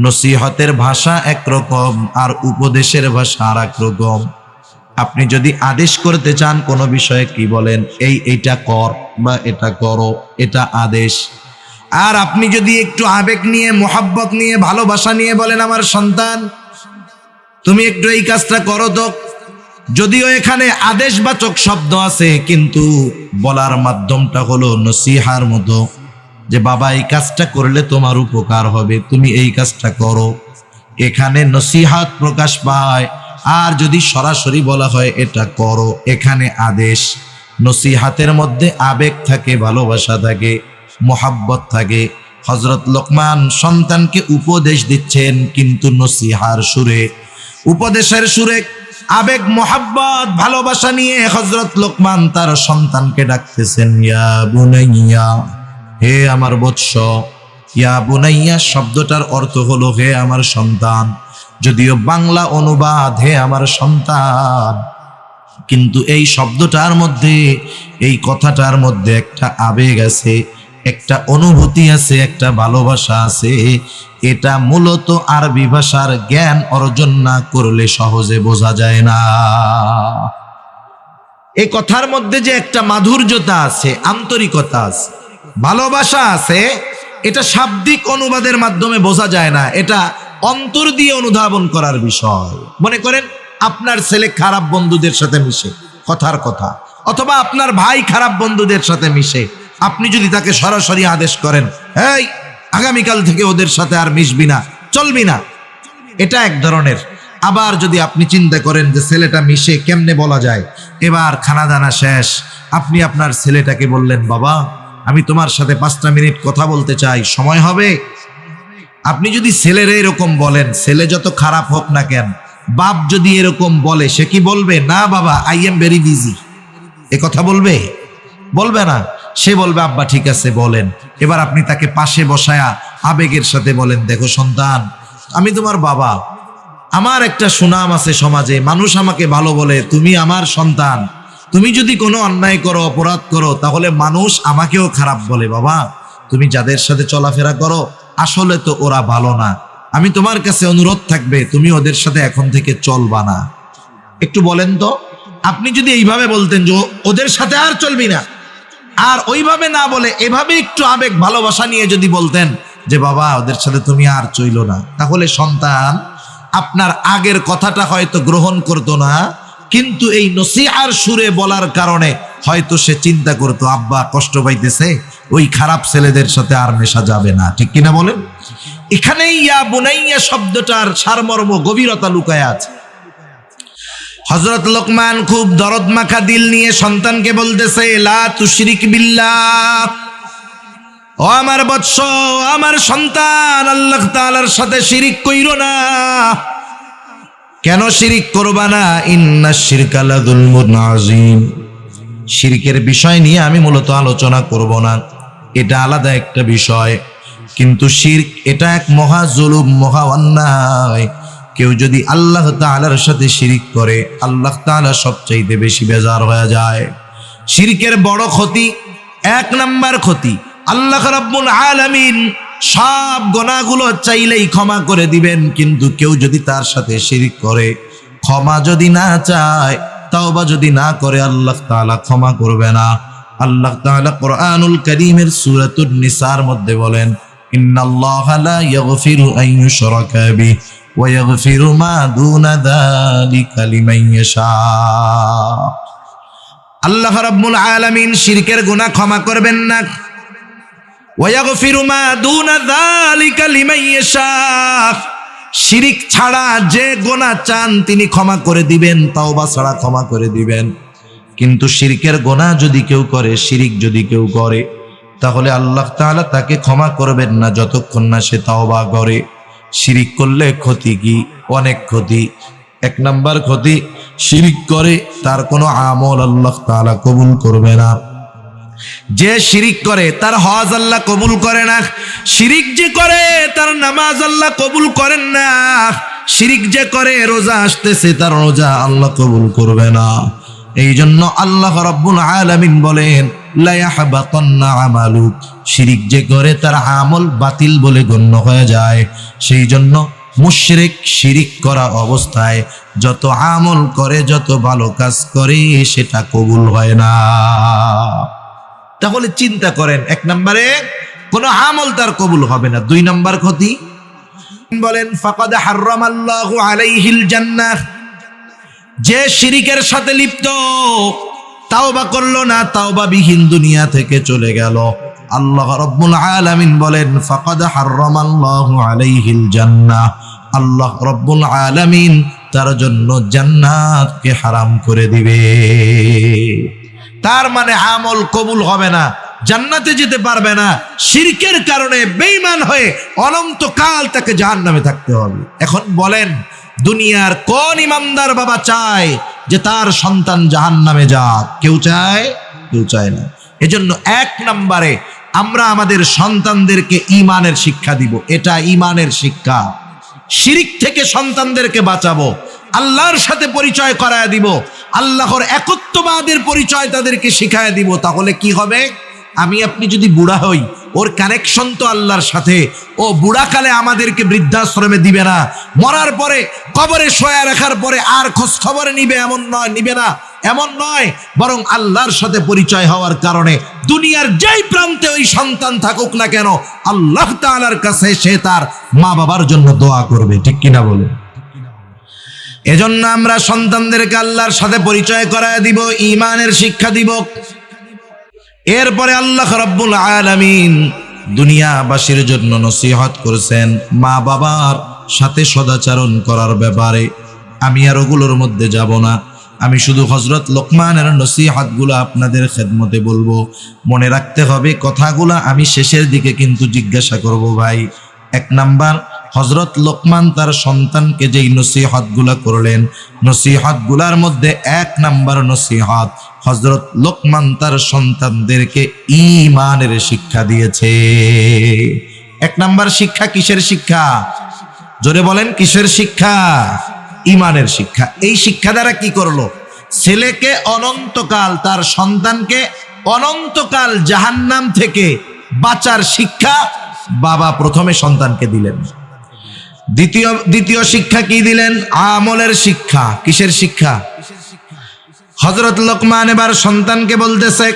S1: নসিহতের ভাষা একরকম আর উপদেশের ভাষা আর এক রকম। আপনি যদি আদেশ করতে চান কোনো বিষয়ে কি বলেন, এইটা কর বা এটা করো, এটা আদেশ। আর আপনি যদি একটু আবেগ নিয়ে, মোহাব্বত নিয়ে, ভালোবাসা নিয়ে বলেন আমার সন্তান তুমি একটু এই কাজটা করো তো, যদিও এখানে আদেশবাচক শব্দ আছে কিন্তু বলার মাধ্যমটা হলো নসিহার মতো, যে বাবা এই কাজটা করলে তোমার উপকার হবে, তুমি এই কাজটা করো, এখানে নসিহাত প্রকাশ পায়। আর যদি সরাসরি বলা হয় এটা করো, এখানে আদেশ। নসিহাতের মধ্যে আবেগ থাকে, ভালোবাসা থাকে, মোহাব্বত থাকে। হযরত লোকমান সন্তানকে উপদেশ দিচ্ছেন কিন্তু নসিহার সুরে, উপদেশের সুরে, আবেগ, মোহাব্বত, ভালোবাসা নিয়ে হযরত লোকমান তার সন্তানকে ডাকতেছেন, ইয়া বুনাইয়া, হে আমার বৎস। ইয়া বুনাইয়া শব্দটার অর্থ হলো হে আমার সন্তান, যদিও বাংলা অনুবাদ হে আমার সন্তান, কিন্তু এই শব্দটার মধ্যে, এই কথাটার মধ্যে একটা আবেগ আছে, একটা অনুভূতি আছে, একটা ভালোবাসা আছে। এটা মূলত আরবি ভাষার জ্ঞান অর্জন না করলে সহজে বোঝা যায় না। এই কথার মধ্যে যে একটা মাধুর্যতা আছে, আন্তরিকতা আছে, ভালোবাসা আছে, এটা শাব্দিক অনুবাদের মাধ্যমে বোঝা যায় না, এটা অন্তর দিয়ে অনুধাবন করার বিষয়। মনে করেন আপনার ছেলে খারাপ বন্ধুদের সাথে মিশে, কথার কথা, অথবা আপনার ভাই খারাপ বন্ধুদের সাথে মিশে, আপনি যদি তাকে সরাসরি আদেশ করেন, এই আগামীকাল থেকে ওদের সাথে আর মিশবি না, চলবি না, এটা এক ধরনের। আবার যদি আপনি চিন্তা করেন যে ছেলেটা মিশে কেমনে বলা যায়, এবার খানা দানা শেষ, আপনি আপনার ছেলেটাকে বললেন, বাবা আমি তোমার সাথে 5টা মিনিট কথা বলতে চাই, সময় হবে? আপনি যদি ছেলের এরকম বলেন, ছেলে যত খারাপ হোক না কেন, বাপ যদি এরকম বলে, সে কি বলবে? না বাবা, আই এম ভেরি বিজি, এ কথা বলবে? বলবে না। সে বলবে আব্বা ঠিক আছে বলেন। এবার আপনি তাকে পাশে বসায়া আবেগের সাথে বলেন, দেখো সন্তান, আমি তোমার বাবা, আমার একটা সুনাম আছে সমাজে, মানুষ আমাকে ভালো বলে, তুমি আমার সন্তান, তুমি যদি কোনো অন্যায় করো, অপরাধ করো, তাহলে মানুষ আমাকেও খারাপ বলে। বাবা তুমি যাদের সাথে চলাফেরা করো আসলে তো ওরা ভালো না, আমি তোমার কাছে অনুরোধ থাকবে তুমি ওদের সাথে এখন থেকে চলবা না। একটু বলেন তো, আপনি যদি এইভাবে বলতেন যে ওদের সাথে আর চলবি না, আর ওইভাবে না বলে এভাবে একটু আবেগ ভালোবাসা নিয়ে যদি বলতেন যে বাবা ওদের সাথে তুমি আর চইলো না, তাহলে সন্তান আপনার আগের কথাটা হয়তো গ্রহণ করতো না, কিন্তু এই নসিহার সুরে বলার কারণে হয়তো সে চিন্তা করতো আব্বা কষ্ট পাইতেছে, ওই খারাপ ছেলেদের সাথে আর মেশা যাবে না, ঠিক কিনা বলেন? এখানেই ইয়া বুনাইয়া শব্দটার সারমর্ম গভীরতা লুকায় আছে। হযরত লোকমান খুব দরদ মাখা দিল নিয়ে সন্তানকে বলতেছে, লা তুশরিক বিল্লাহ, ও আমার বৎস, আমার সন্তান, আল্লাহ তাআলার সাথে শিরিক কইরো না। কেন শিরিক করবা না? ইন্নাশ শিরকা লাযুলমুন আযীম। শিরকের বিষয় নিয়ে আমি মূলত আলোচনা করব না, এটা আলাদা একটা বিষয়। কিন্তু শিরক এটা এক মহা জুলুম, মহা অন্যায়। কেউ যদি আল্লাহ তাআলার সাথে শিরিক করে, আল্লাহ তাআলা সবচাইতে বেশি বেজার হয়ে যায়। শিরকের বড় ক্ষতি, এক নাম্বার ক্ষতি, আল্লাহ রাব্বুল আলামিন সব গুনাহগুলো চাইলেই ক্ষমা করে দিবেন, কিন্তু কেউ যদি তার সাথে শিরিক করে, ক্ষমা যদি না চায়, তাওবা যদি না করে, আল্লাহ তাআলা ক্ষমা করবে না। আল্লাহ তাআলা কোরআনুল কারীমের সূরাতুন নিসার মধ্যে বলেন, ইন্নাল্লাহা লা ইয়াগফিরু আন ইউশরাকা বিহি ওয়া ইয়াগফিরু মা দুনা যালিকা লিমান ইয়াশা। আল্লাহ রাব্বুল আলামিন শিরকের গুনাহ ক্ষমা করবেন না। ওয়া ইয়াগফিরু মা দুনা যালিকা লিমান ইয়াশা, শিরিক ছাড়া যে গুনাহ চান তিনি ক্ষমা করে দিবেন, তাওবা ছাড়া ক্ষমা করে দিবেন। কিন্তু শিরকের গুনাহ যদি কেউ করে, শিরিক যদি কেউ করে, তাহলে আল্লাহ তাআলা তাকে ক্ষমা করবেন না যতক্ষণ না সে তাওবা করে। শিরিক করলে ক্ষতি কি? অনেক ক্ষতি। এক নাম্বার ক্ষতি, শিরিক করে তার কোনো আমল আল্লাহ তাআলা কবুল করবে না। যে শিরিক করে তার হজ আল্লাহ কবুল করে না। শিরিক যে করে তার নামাজ আল্লাহ কবুল করেন না। শিরিক যে করে রোজা আসতেছে, তার রোজা আল্লাহ কবুল করবে না। এই জন্য আল্লাহ রাব্বুল আলামিন বলেন, লা ইয়াহবাতান্না আমালুক, শিরিক যে করে তার আমল বাতিল বলে গণ্য হয়ে যায়। সেই জন্য মুশরিক শিরিক করা অবস্থায় যত আমল করে, যত ভালো কাজ করে, সেটা কবুল হয় না। তাহলে চিন্তা করেন, এক নম্বরে কোনো আমল তার কবুল হবে না। দুই নম্বর ক্ষতি বলেন, ফাকাদ হারামাল্লাহু আলাইহিল জান্নাহ, যে শিরিকের সাথে লিপ্ত, তাওবা করলো না, তাওবা বিহীন দুনিয়া থেকে চলে গেল, আল্লাহ রাব্বুল আলামিন বলেন, ফাকাদ হারামাল্লাহু আলাইহিল জান্নাহ, আল্লাহ রাব্বুল আলামিন তার জন্য জান্নাতকে হারাম করে দিবে। তার মানে আমল কবুল হবে না, জান্নাতে যেতে পারবে না। শিরকের কারণে বেঈমান হয়ে অনন্তকাল তাকে জাহান্নামে থাকতে হবে। এখন বলেন, দুনিয়ার কোন ইমানদার বাবা চায় যে তার সন্তান জাহান্নামে যাক? কেউ চায়? কেউ চায় না। এজন্য এক নম্বরে আমরা আমাদের সন্তানদেরকে ঈমানের শিক্ষা দিব। এটা ঈমানের শিক্ষা। শিরিক থেকে সন্তানদেরকে বাঁচাবো, আল্লাহর সাথে পরিচয় করায় দিব, আল্লাহর একত্ববাদের পরিচয় তাদেরকে শিখায় দিব। তাহলে কি হবে? আমি আপনি যদি বুড়া হই, ওর কানেকশন তো আল্লাহর সাথে। ও বুড়াকালে আমাদেরকে বৃদ্ধাশ্রমে দিবে না, মরার পরে কবরে শোয়া রাখার পরে আর খোঁজ খবর নিবে এমন নয়, নিবে না এমন নয়, বরং আল্লাহর সাথে পরিচয় হওয়ার কারণে দুনিয়ার যেই প্রান্তে ওই সন্তান থাকুক না কেন, আল্লাহ তাআলার কাছে সে তার মা বাবার জন্য দোয়া করবে, ঠিক কিনা বলে? এজন্য আমরা সন্তানদেরকে আল্লাহর সাথে পরিচয় করায় দিব, ঈমানের শিক্ষা দিব। এরপরে আল্লাহ রাব্বুল আলামিন দুনিয়াবাসীর জন্য নসিহত করেছেন মা বাবার সাথে সদাচরণ করার ব্যাপারে। আমি আর ওগুলোর মধ্যে যাব না, আমি শুধু হযরত লোকমানের নসিহতগুলো আপনাদের খেদমতে বলবো। মনে রাখতে হবে কথাগুলো আমি শেষের দিকে কিন্তু জিজ্ঞাসা করব। ভাই, এক নাম্বার, হযরত লোকমান তার সন্তানকে যেই নসিহতগুলো করলেন, নসিহতগুলোর মধ্যে এক নাম্বার নসিহত, হযরত লোকমান তার সন্তানদেরকে ঈমানের শিক্ষা দিয়েছে। এক নাম্বার শিক্ষা কিসের শিক্ষা? জোরে বলেন, কিসের শিক্ষা? ঈমানের শিক্ষা। এই শিক্ষা দ্বারা কি করলো? ছেলেকে অনন্তকাল, তার সন্তানকে অনন্তকাল জাহান্নাম থেকে বাঁচার শিক্ষা বাবা প্রথমে সন্তানকে দিলেন। দ্বিতীয় শিক্ষা কি দিলেন? আমলের শিক্ষা। কিসের শিক্ষা? হযরত লোকমান এবার সন্তানকে বলতেছে,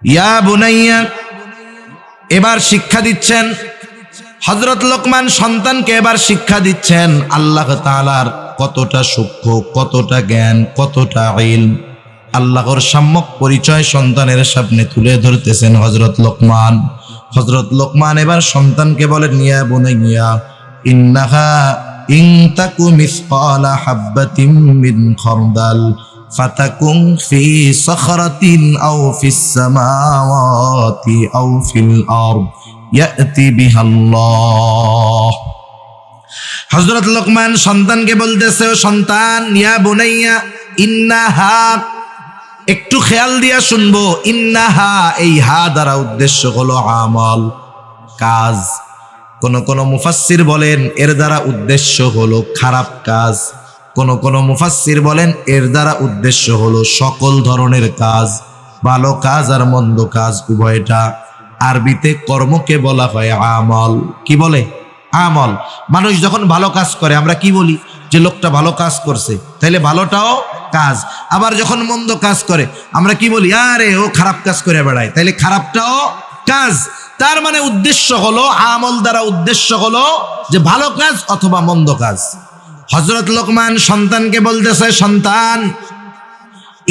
S1: ইয়া বুনাইয়া, এবার শিক্ষা দিচ্ছেন হযরত লোকমান সন্তানকে, এবার শিক্ষা দিচ্ছেন আল্লাহ তাআলার কতটা সূক্ষ্ম, কতটা জ্ঞান, কতটা ইলম। আল্লাহর সম্যক পরিচয় সন্তানের সামনে তুলে ধরতেছেন হযরত লোকমান। হযরত লোকমান এবার সন্তানকে বলেন, ইয়া বুনাইয়া ইন্নাহা ইন তাকু মিসকালা হাববাতিন মিন খারদাল ফাতাকুন ফি সখরাতিন আও ফিস সামাওয়াতি আও ফিল আরদ ইয়াতি বিহাল্লাহ। হযরত লোকমান সন্তানকে বলতেছে, ও সন্তান, ইয়া বুনাইয়া ইন্নাহা, একটু খেয়াল দিয়া শুনবো, ইন্নাহা এই হা দ্বারা উদ্দেশ্য হলো আমল, কাজ। কোন কোন মুফাসসির বলেন এর দ্বারা উদ্দেশ্য হলো খারাপ কাজ, কোন কোন মুফাসসির বলেন এর দ্বারা উদ্দেশ্য হলো সকল ধরনের কাজ, ভালো কাজ আর মন্দ কাজ উভয়টা। আরবিতে কর্মকে বলা হয় আমল। কি বলে? আমল। মানুষ যখন ভালো কাজ করে আমরা কি বলি? যে লোকটা ভালো কাজ করছে, তাইলে ভালোটাও কাজ। আবার যখন মন্দ কাজ করে আমরা কি বলি? আরে ও খারাপ কাজ করে বেড়ায়, তাইলে খারাপটাও কাজ। তার মানে উদ্দেশ্য হলো, আমল দ্বারা উদ্দেশ্য হলো যে ভালো কাজ অথবা মন্দ কাজ। হযরত লোকমান সন্তানকে বলতেছে, সন্তান,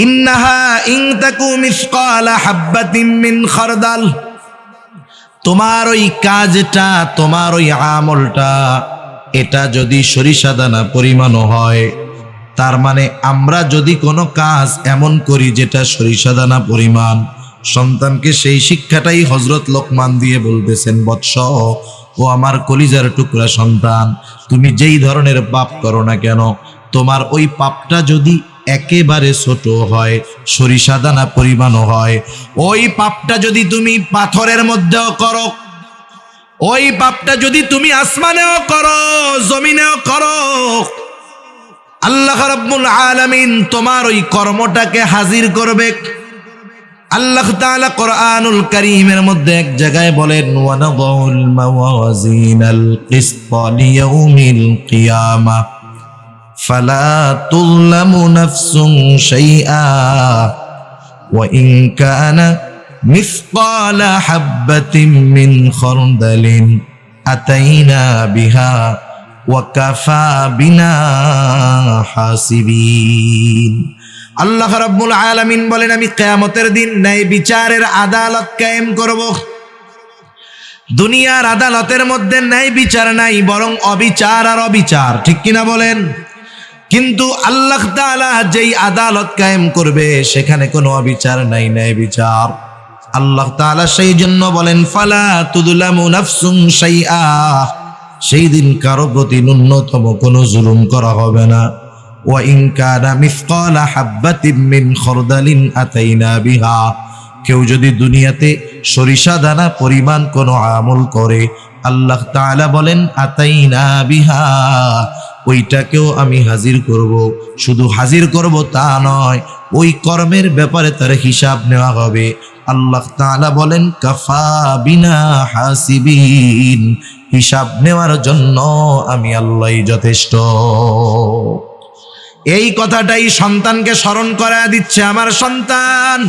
S1: ইন্নাহা ইন তাকু মিসকালা হাববাতিন মিন খারদাল, তোমার ওই কাজটা, তোমার ওই আমলটা, এটা যদি সরিষা দানা পরিমাণ হয়, তার মানে আমরা যদি কোনো কাজ এমন করি যেটা সরিষা দানা পরিমাণ, সন্তানকে সেই শিক্ষাটাই হযরত লোকমান দিয়ে বলতেছেন, বৎস, ও আমার কলিজার টুকরা সন্তান, তুমি যেই ধরনের পাপ করো না কেন, তোমার ওই পাপটা যদি একেবারে ছোট হয়, সরিষা দানা পরিমাণও হয়, ওই পাপটা যদি তুমি পাথরের মধ্যেও করো, ওই পাপটা যদি তুমি আসমানেও করো, জমিনেও করো, আল্লাহ রাব্বুল আলামিন তোমার ওই কর্মটাকে হাজির করবে। আল্লাহ তাআলা কোরআনুল কারীমের মধ্যে এক জায়গায় বলেন, ওয়া নাযাউল মাওয়াজিনাল কিসতা লিয়াউমিল কিয়ামাহ ফালা তুযলামু নাফসুন শাইআ ওয়া ইন কানা মিসকালা হাববাতিন মিন খারদালিন আতাইনা বিহা ওয়া কাফা বিনা হাসিবিন। আল্লাহ রাব্বুল আলামিন বলেন, আমি কিয়ামতের দিন ন্যায় বিচারের আদালত কায়েম করব। দুনিয়ার আদালতের মধ্যে ন্যায় বিচার নাই, বরং অবিচার আর অবিচার, ঠিক কিনা বলেন? কিন্তু আল্লাহ তাআলা যেই আদালত কায়েম করবে সেখানে কোনো অবিচার নাই, ন্যায় বিচার। আল্লাহ তাআলা সেই জন্য বলেন, ফালা তুযলামু নাফসুন শাইআ, সেই দিন কারো প্রতি ন্যূনতম কোনো জুলুম করা হবে না। ওয়া ইন কানা মিসকালা হাববাতিন মিন খারদালিন আতাইনা বিহা, কেউ যদি দুনিয়াতে সরিষা দানা পরিমাণ কোনো আমল করে, আল্লাহ তাআলা বলেন, আতাইনা বিহা, ওইটাকেও আমি হাজির করব। শুধু হাজির করব তা নয়, ওই কর্মের ব্যাপারে তার হিসাব নেওয়া হবে। আল্লাহ তাআলা বলেন, কাফা বিনা হাসিবিন, হিসাব নেওয়ার জন্য আমি আল্লাহই যথেষ্ট। এই কথাটাই সন্তানকে স্মরণ করায় দিচ্ছে, আমার সন্তান,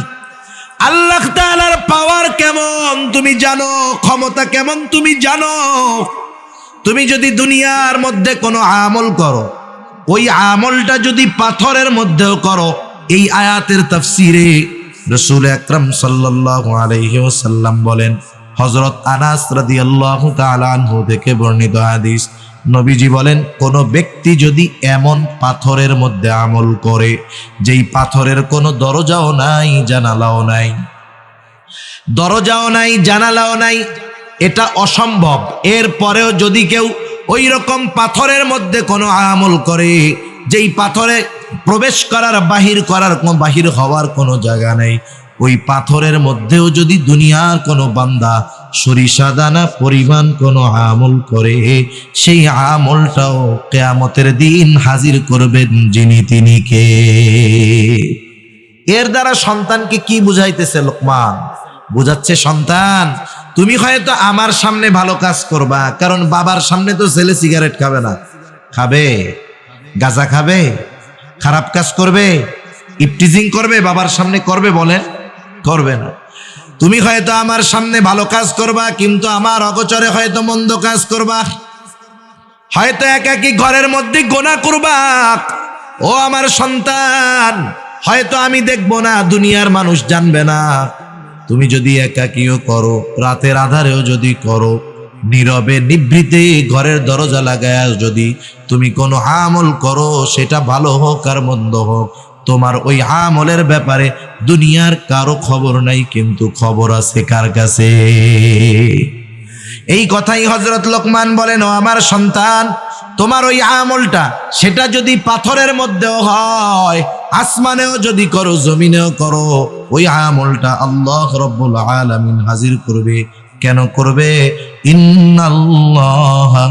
S1: আল্লাহ তাআলার পাওয়ার কেমন তুমি জানো, ক্ষমতা কেমন তুমি জানো। তুমি যদি দুনিয়ার মধ্যে কোনো আমল করো, ওই আমলটা যদি পাথরের মধ্যেও করো, এই আয়াতের তাফসিরে রাসূল আকরাম সাল্লাল্লাহু আলাইহি ওয়াসাল্লাম বলেন, হযরত আনাস রাদিয়াল্লাহু তাআলা আনহু থেকে বর্ণিত হাদিস, নবীজি বলেন, কোন ব্যক্তি যদি এমন পাথরের মধ্যে আমল করে যেই পাথরের কোনো দরজাও নাই, জানালাও নাই, দরজাও নাই, জানালাও নাই, এটা অসম্ভব, এরপরেও যদি কেউ ওই রকম পাথরের মধ্যে কোনো আমল করে যেই পাথরে প্রবেশ করার, বাহির হওয়ার কোনো জায়গা নেই, ওই পাথরের মধ্যেও যদি দুনিয়ার কোনো বান্দা সরিষা দানা পরিমাণ কোনো আমল করে, সেই আমলটাও কিয়ামতের দিন হাজির করবেন যিনি, তিনি কে? এর দ্বারা সন্তানকে কি বুঝাইতেছে লোকমান? বুঝাচ্ছে, সন্তান, তুমি হয়তো আমার সামনে ভালো কাজ করবা, কারণ বাবার সামনে তো ছেলে সিগারেট খাবে না, খাবে? গাঁজা খাবে? খারাপ কাজ করবে? ইফটিজিং করবে? বাবার সামনে করবে? বলে করবে না। তুমি হয়তো আমার সামনে ভালো কাজ করবা, কিন্তু আমার অগোচরে হয়তো মন্দ কাজ করবা, হয়তো একাকী ঘরের মধ্যে গোনা করবা। ও আমার সন্তান, হয়তো আমি দেখবো না, দুনিয়ার মানুষ জানবে না। তুমি যদি একাকীও করো, রাতের আধারেও যদি করো, নীরবে নিভৃতে ঘরের দরজা লাগায় যদি তুমি কোনো আমল করো, সেটা ভালো হোক আর মন্দ হোক, তোমার ওই আমলের ব্যাপারে দুনিয়ার কারো খবর নাই, কিন্তু খবর আছে কার কাছে? এই কথাই হযরত লোকমান বলেন, ও আমার সন্তান, তোমার ওই আমলটা সেটা যদি পাথরের মধ্যেও হয়, আসমানেও যদি করো, জমিনেও করো, ওই আমলটা আল্লাহ রাব্বুল আলামিন হাজির করবে। কেন করবে? ইন্নাল্লাহা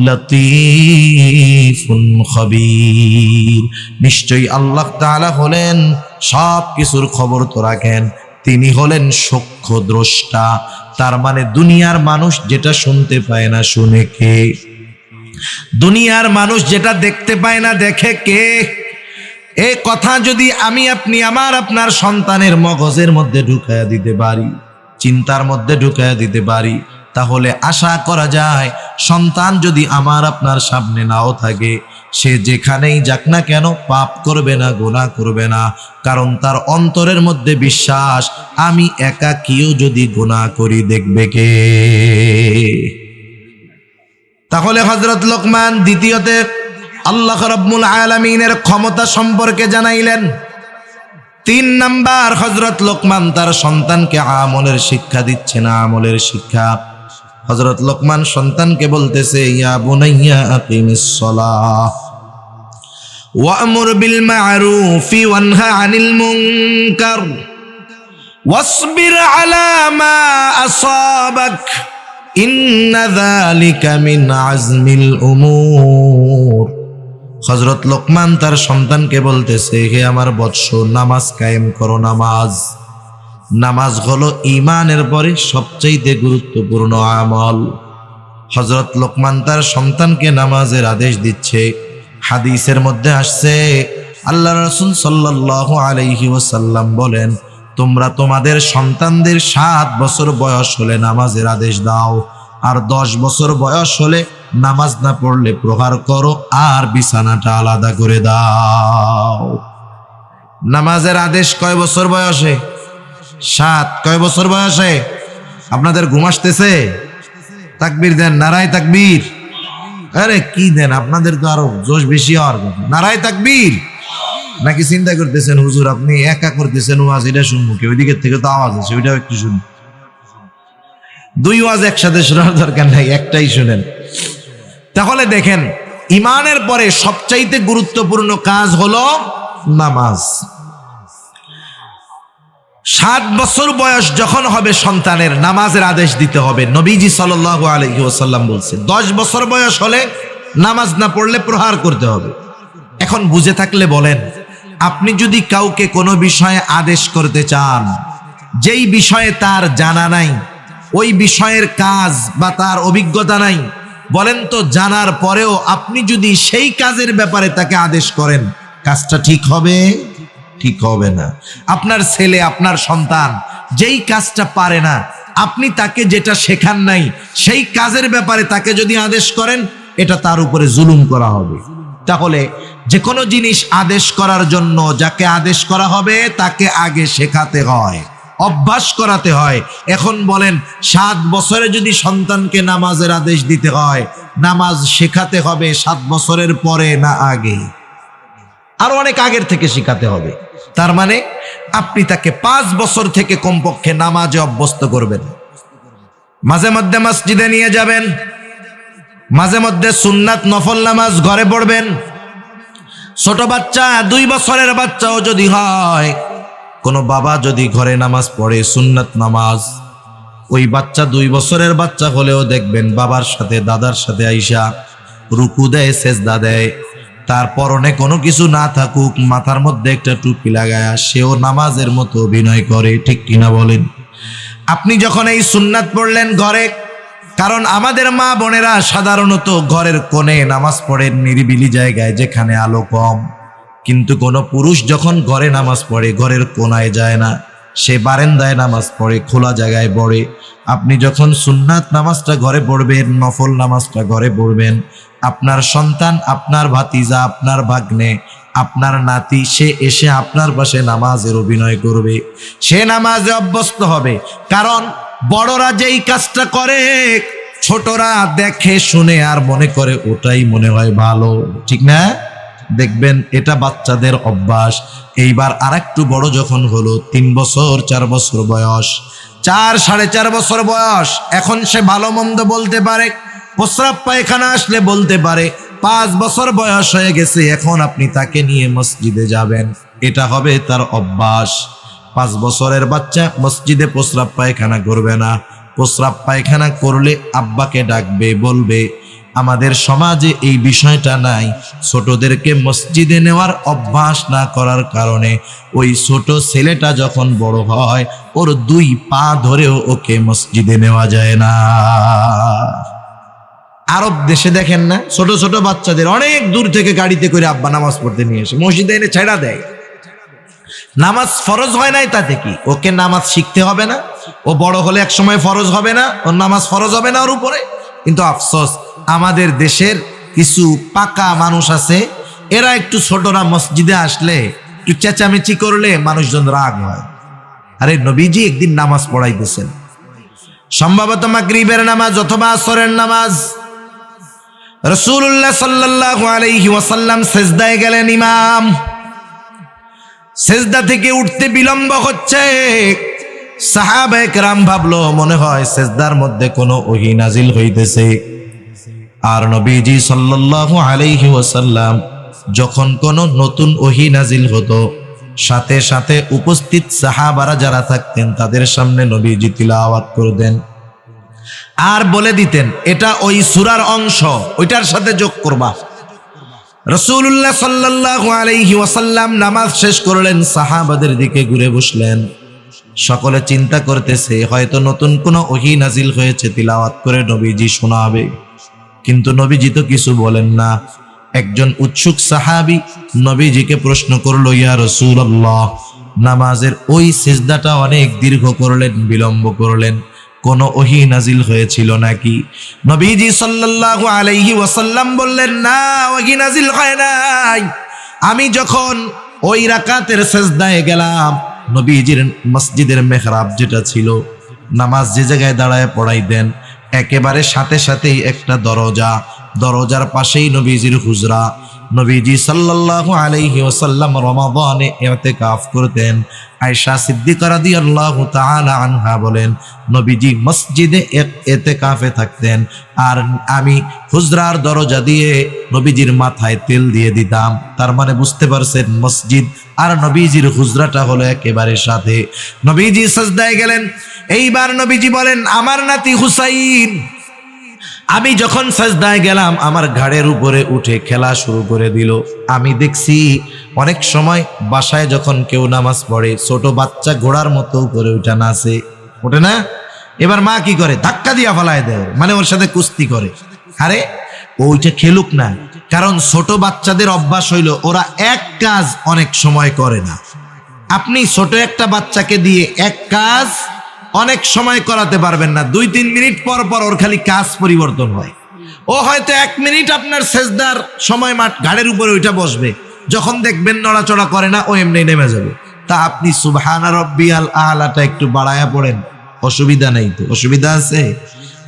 S1: লতীফুন খবীর, নিশ্চয়ই আল্লাহ তাআলা হলেন সব কিছুর খবর তো রাখেন, তিনি হলেন সূক্ষ্ম দ্রষ্টা। তার মানে দুনিয়ার মানুষ যেটা শুনতে পায় না, শুনে কে? দুনিয়ার মানুষ যেটা দেখতে পায় না, দেখে কে? এই কথা যদি আমি আপনি আমার আপনার সন্তানের মগজের মধ্যে ঢুকায়া দিতে পারি, চিন্তার মধ্যে ঢুকায়া দিতে পারি, তাহলে আশা করা যায় সন্তান যদি আমার আপনার সামনে নাও থাকে, সে যেখানেই যাক না কেন পাপ করবে না, গুনাহ করবে না, কারণ তার অন্তরের মধ্যে বিশ্বাস, আমি একাকীও যদি গুনাহ করি দেখবে কে? তাহলে হযরত লোকমান দ্বিতীয়তে আল্লাহ রাব্বুল আলামিনের ক্ষমতা সম্পর্কে জানাইলেন। 3 নাম্বার, হযরত লোকমান তার সন্তানকে আমলের শিক্ষা দিচ্ছেন, আমলের শিক্ষা। হযরত লোকমান সন্তানকে বলতেছে, ইয়া বুনাইয়া আকিমিস সালাহ ওয়া'মুর বিল মা'রুফি ওয়ানহা আনিল মুনকার ওয়াসবির আলা মা আসাবাক ইন্না যালিকা মিন আজমিল উমুর। হযরত লোকমান তার সন্তানকে বলতেছে, হে আমার বৎস, নামাজ কায়েম করো। নামাজ হলো ঈমানের পরে সবচেয়ে গুরুত্বপূর্ণ আমল। হযরত লোকমান তার সন্তানকে নামাজের আদেশ দিচ্ছে। হাদিসের মধ্যে আসছে, আল্লাহ রাসূল সাল্লাল্লাহু আলাইহি ওয়াসাল্লাম বলেন, তোমরা তোমাদের সন্তানদের 7 বছর বয়স হলে নামাজের আদেশ দাও, আর 10 বছর বয়স হলে নামাজ না পড়লে প্রহার করো, আর বিছানাটা আলাদা করে দাও। নামাজের আদেশ কয় বছর বয়সে? 7। কয় বছর বয়সে? আপনাদের ঘুম আসতেছে? তাকবীর দেন, নারায়ে তাকবীর। আরে কি দেন, আপনাদের তো আরো জোশ বেশি হওয়ার কথা। নারায়ে তাকবীর। নাকি চিন্তা করতেছেন হুজুর আপনি একা করতেছেন ওয়াজ, এটা শুনবো কি? ওইদিকের থেকে তো আওয়াজ আছে, ওইটাও একটু শুনুন। 2 ওয়াজ একসাথে শোনার দরকার নাই, একটাই শুনেন। তাহলে দেখেন, ঈমানের পরে সবচাইতে গুরুত্বপূর্ণ কাজ হলো নামাজ। 7 বছর বয়স যখন হবে সন্তানের, নামাজের আদেশ দিতে হবে। নবীজি সাল্লাল্লাহু আলাইহি ওয়াসাল্লাম বলছে 10 বছর বয়স হলে নামাজ না পড়লে প্রহার করতে হবে। এখন বুঝে থাকলে বলেন, আপনি যদি কাউকে কোনো বিষয়ে আদেশ করতে চান, যেই বিষয়ে তার জানা নাই, ওই বিষয়ের কাজ বা তার অভিজ্ঞতা নাই, বলেন তো জানার পরেও আপনি যদি সেই কাজের ব্যাপারে তাকে আদেশ করেন, কাজটা ঠিক হবে? ঠিক হবে না। আপনার ছেলে, আপনার সন্তান যেই কাজটা পারে না, আপনি তাকে যেটা শেখান নাই, সেই কাজের ব্যাপারে তাকে যদি আদেশ করেন, এটা তার উপরে জুলুম করা হবে। তাহলে যে কোনো জিনিস আদেশ করার জন্য যাকে আদেশ করা হবে তাকে আগে শেখাতে হয়, অভ্যাস করাতে হয়। এখন বলেন, 7 বছরে যদি সন্তানকে নামাজের আদেশ দিতে হয়, নামাজ শেখাতে হবে 7 বছরের পরে না আগে? আর অনেক আগের থেকে শেখাতে হবে। তার মানে আপনি তাকে 5 বছর থেকে কমপক্ষে নামাজে অভ্যস্ত করবেন। মাঝে মধ্যে মসজিদে নিয়ে যাবেন, মাঝে মধ্যে সুন্নাত নফল নামাজ ঘরে পড়বেন। ছোট বাচ্চা, 2 বছরের বাচ্চাও যদি হয়, কোনো বাবা যদি ঘরে নামাজ পড়ে সুন্নাত নামাজ, ওই বাচ্চা 2 বছরের বাচ্চা হলেও দেখবেন বাবার সাথে দাদার সাথে আইসা রুকু দেয়, সেজদা দেয়। তার পরনে কোনো কিছু না থাকুক, মাথার মধ্যে একটা টুপি লাগায়া সেও নামাজের মতো অভিনয় করে। ঠিক কিনা বলেন? আপনি যখন এই সুন্নাত পড়লেন ঘরে, কারণ আমাদের মা বোনেরা সাধারণত ঘরের কোণে নামাজ পড়েন, নিরিবিলি জায়গায় যেখানে আলো কম। কিন্তু কোনো পুরুষ যখন ঘরে নামাজ পড়ে ঘরের কোণায় যায় না, সে বারান্দায় নামাজ পড়ে, খোলা জায়গায় পড়ে। আপনি যখন সুন্নাত নামাজটা ঘরে পড়বেন, নফল নামাজটা ঘরে পড়বেন, আপনার সন্তান, আপনার ভাতিজা, আপনার ভাগ্নে, আপনার নাতি, সে এসে আপনার পাশে নামাজের অভিনয় করবে, সে নামাজে অভ্যস্ত হবে। কারণ বড়রা যেই কাজটা করে ছোটরা দেখে শুনে আর মনে করে ওটাই মনে হয় ভালো, ঠিক না? দেখবেন এটা বাচ্চাদের অভ্যাস। এইবার আরেকটু বড় যখন হলো, 3 বছর 4 বছর বয়স, 4 সাড়ে 4 বছর বয়স, এখন সে ভালো মন্দ বলতে পারে, প্রস্রাব পায়খানা আসলে বলতে পারে। 5 বছর বয়স হয়ে গেছে, এখন আপনি তাকে নিয়ে মসজিদে যাবেন, এটা হবে তার অভ্যাস। 5 বছরের বাচ্চা মসজিদে প্রস্রাব পায়খানা করবে না, প্রস্রাব পায়খানা করলে আব্বাকে ডাকবে, বলবে। আমাদের সমাজে এই বিষয়টা নাই। ছোটদেরকে মসজিদে নেওয়ার অভ্যাস না করার কারণে ওই ছোট ছেলেটা যখন বড় হয়, ওর 2 পা ধরেও ওকে মসজিদে নেওয়া যায় না। আরব দেশে দেখেন না, ছোট ছোট বাচ্চাদের অনেক দূর থেকে গাড়িতে করে আব্বা নামাজ পড়তে নিয়ে এসে মসজিদে এনে ছেড়া দেয়। নামাজ ফরজ হয় নাই, তাতে কি? ওকে নামাজ শিখতে হবে না? ও বড় হলে এক সময় ফরজ হবে না? ওর নামাজ ফরজ হবে না ওর উপরে? কিন্তু আফসোস, আমাদের দেশের কিছু পাকা মানুষ আছে, এরা একটু ছোটরা মসজিদে আসলে, একটু চেঁচামেচি করলে মানুষজন রাগ হয়। আরে নবীজি একদিন নামাজ পড়াইতেছেন, সম্ভবত মাগরিবের নামাজ অথবা আসরের নামাজ। রাসূলুল্লাহ সাল্লাল্লাহু আলাইহি ওয়াসাল্লাম সিজদায় গেলেন। ইমাম সিজদা থেকে উঠতে বিলম্ব হচ্ছে। সাহাবায়ে কেরাম ভাবলো মনে হয় সিজদার মধ্যে কোনো ওহী নাজিল হইতেছে। আর নবীজি সাল্লাল্লাহু আলাইহি ওয়াসাল্লাম যখন কোনো নতুন ওহী নাজিল হতো, সাথে সাথে উপস্থিত সাহাবারা যারা থাকতেন তাদের সামনে নবীজি তিলাওয়াত করতেন আর বলে দিতেন, এটা ওই সূরার অংশ, ওইটার সাথে যোগ করবা। রাসূলুল্লাহ সাল্লাল্লাহু আলাইহি ওয়াসাল্লাম নামাজ শেষ করলেন, সাহাবাদের দিকে ঘুরে বসলেন। সকলে চিন্তা করতেছে হয়তো নতুন কোনো ওহী নাজিল হয়েছে, তিলাওয়াত করে নবীজি শোনাবে। কিন্তু নবীজি তো কিছু বলেন না। একজন উৎসুক সাহাবী নবীজিকে প্রশ্ন করলো, ইয়া রাসূলুল্লাহ, নামাজের ওই সিজদাটা অনেক দীর্ঘ করলেন, বিলম্ব করলেন, কোন ওহী নাজিল হয়েছিল নাকি? নবীজি সাল্লাল্লাহু আলাইহি ওয়াসাল্লাম বললেন, না, ওহী নাজিল হয় নাই। আমি যখন ওই রাকাতের সিজদায় গেলাম, নবীজির মসজিদের মেহরাব যেটা ছিল, নামাজ যে জায়গায় দাঁড়ায় পড়াইতেন, একেবারে সাথে সাথেই একটা দরজা, দরজার পাশেই নবীজির হুজরা। নবীজি সাল্লাল্লাহু আলাইহি ওয়াসাল্লাম রমাদানে ইতিকাফ করতেন। আয়েশা সিদ্দিকা রাদিয়াল্লাহু তাআলা আনহা বলেন, নবীজি মসজিদে ইতিকাফে থাকতেন আর আমি হুজরার দরজা দিয়ে নবীজির মাথায় তেল দিয়ে দিতাম। তার মানে বুঝতে পারছেন, মসজিদ আর নবীজির হুজরাটা হলো একেবারে সাথে। নবীজি সিজদায় গেলেন। এইবার নবীজি বলেন, আমার নাতি হুসাইন, আমি যখন সাজদায় গেলাম আমার ঘাড়ের উপরে উঠে খেলা শুরু করে দিল। আমি দেখছি অনেক সময় বাসায় যখন কেউ নামাজ পড়ে, ছোট বাচ্চা ঘোড়ার মতো উপরে উঠে নাচে, ওঠে না? এবার মা কি করে, ধাক্কা দিয়া ফেলায় দেয়, মানে ওর সাথে কুস্তি করে। আরে ওইটা খেলুক না, কারণ ছোট বাচ্চাদের অভ্যাস হইল ওরা এক কাজ অনেক সময় করে না। আপনি ছোট একটা বাচ্চাকে দিয়ে এক কাজ অনেক সময় করাতে পারবেন না। 2-3 মিনিট পর পর ওর খালি কাজ পরিবর্তন হয়। ও হয়তো 1 মিনিট আপনার সেজদার সময় ঘাড়ের উপরে ওইটা বসবে, যখন দেখবেন নড়াচড়া করে না, ও এমনি নেমে যাবে। তা আপনি সুবহানা রাব্বিয়াল আলাটা একটু বাড়ায়া পড়েন, অসুবিধা নেই তো? অসুবিধা আছে?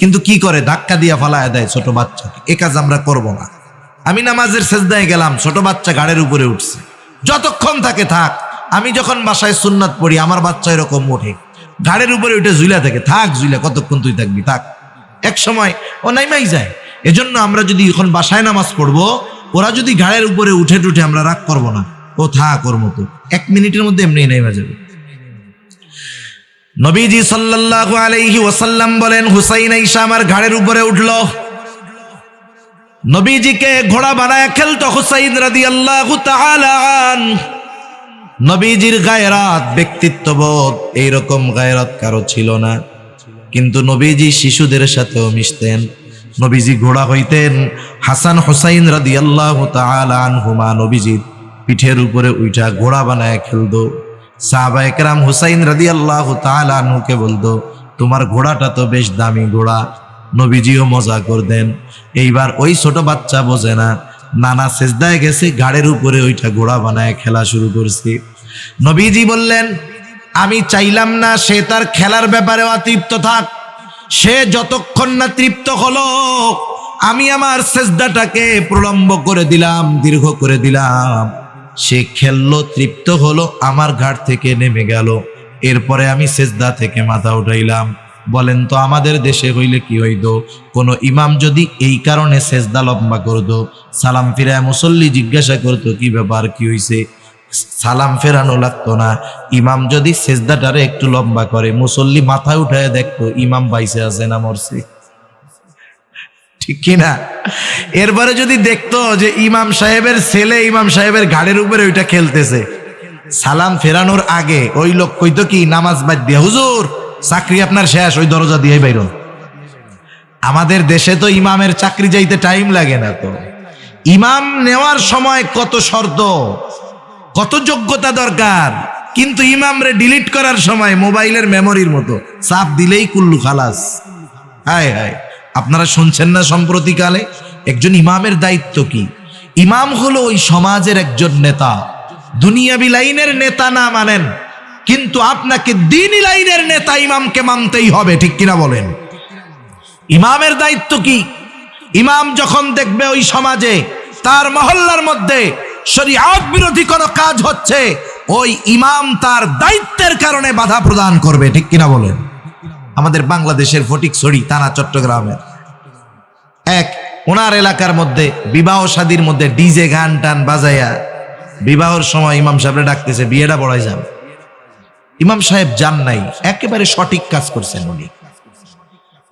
S1: কিন্তু কি করে, ধাক্কা দিয়া ফালায়া দেয় ছোট বাচ্চাকে। এ কাজ আমরা করব না। আমি নামাজের সেজদায় গেলাম, ছোট বাচ্চা ঘাড়ের উপরে উঠছে, যতক্ষণ থাকে থাক। আমি যখন বাসায় সুন্নাত পড়ি, আমার বাচ্চা এরকম ওঠে, ঘাড়ের উপরে ওইটা ঝুলা থাকে, থাক ঝুলা, কতক্ষণ তুই থাকবি, থাক। এক সময় ও নাইমাই যায়। এজন্য আমরা যদি এখন বাসায় নামাজ পড়বো, ওরা যদি ঘাড়ের উপরে উঠে টুঠে, আমরা রাগ করবো না, ও থাক ওর মতো, 1 মিনিটের মধ্যে এমনি নাইমা যাবে। নবীজি সাল্লাল্লাহু আলাইহি ওয়াসাল্লাম বলেন, হুসাইন আইসা আমার ঘাড়ের উপরে উঠলো। নবীজিকে ঘোড়া বানায় খেলতো হুসাইন রাদিয়াল্লাহু তাআলা আনহু। নবীজির গায়রাত, ব্যক্তিত্ববোধ, এইরকম গায়রাত কারো ছিল না। কিন্তু নবীজি শিশুদের সাথেও মিশতেন। নবীজি ঘোড়া হইতেন। হাসান হুসাইন রাদিয়াল্লাহু তাআলা আনহুমা নবীজির পিঠের উপরে উঠা ঘোড়া বানায় খেলতো। সাহাবায়ে কেরাম হুসাইন রাদিয়াল্লাহু তাআলা আনহুকে বলতো, তোমার ঘোড়াটা তো বেশ দামি ঘোড়া। নবীজিও মজা করতেন। এইবার ওই ছোট বাচ্চা বোঝে না, নানা সেজদায় গেছে, ঘাড়ের উপরে ওইটা ঘোড়া বানায় খেলা শুরু করছে। নবীজি বললেন, আমি চাইলাম না সে তার খেলার ব্যাপারে অতৃপ্ত থাক। সে যতক্ষণ না তৃপ্ত হলো, আমি আমার সেজদাটাকে প্রলম্ব করে দিলাম, দীর্ঘ করে দিলাম। সে খেললো, তৃপ্ত হলো, আমার ঘাট থেকে নেমে গেল। এরপরে আমি সেজদা থেকে মাথা উঠাইলাম। বলেন তো আমাদের দেশে হইলে কি হইতো? কোন ইমাম যদি এই কারণে সেজদা লম্বা করতো, সালাম ফিরায় মুসল্লি জিজ্ঞাসা করতো কি ব্যাপার, কি হইছে? সালাম ফেরানো লাগতো না। ইমাম যদি সেজদাটারে একটু লম্বা করে, মুসল্লি মাথা উঠায় দেখতো ইমাম বাইসে আছে না মরছে, ঠিক কিনা? এরপরে যদি দেখতো যে ইমাম সাহেবের ছেলে ইমাম সাহেবের ঘাড়ের উপরে ওইটা খেলতেছে, সালাম ফেরানোর আগে ওই লোক কইতো কি, নামাজ বাদ দিয়ে, হুজুর চাকরি আপনার শেষ, ওই দরজা দিয়ে বাইরন। আমাদের দেশে তো ইমামের চাকরি যাইতে টাইম লাগে না। তো ইমাম নেওয়ার সময় কত শর্ত, কত যোগ্যতা দরকার, কিন্তু ইমামরে ডিলিট করার সময় মোবাইলের মেমোরির মতো চাপ দিলেই কুল্লু খালাস। হায় হায়, আপনারা শুনছেন না সম্প্রতিকালে একজন ইমামের দায়িত্ব কি? ইমাম হলো ওই সমাজের একজন নেতা। দুনিয়াবি লাইনের নেতা না মানেন, কিন্তু আপনাকে দ্বীনি লাইনের নেতা ইমামকে মানতেই হবে, ঠিক কিনা বলেন? ইমামের দায়িত্ব কি? ইমাম যখন দেখবে ওই সমাজে তার মহল্লার মধ্যে শরীয়ত বিরোধী কোনো কাজ হচ্ছে, ওই ইমাম তার দায়িত্বের কারণে বাধা প্রদান করবে, ঠিক কিনা বলেন? আমাদের বাংলাদেশের ফটিকছড়ি থানা চট্টগ্রামের এক ওনার এলাকার মধ্যে বিবাহ শাদীর মধ্যে ডিজে গান টান বাজাইয়া বিবাহর সময় ইমাম সাহেবরে ডাকতেছে, বিয়েটা পড়াই যান। ইমাম সাহেব যান নাই, একেবারে সঠিক কাজ করছেন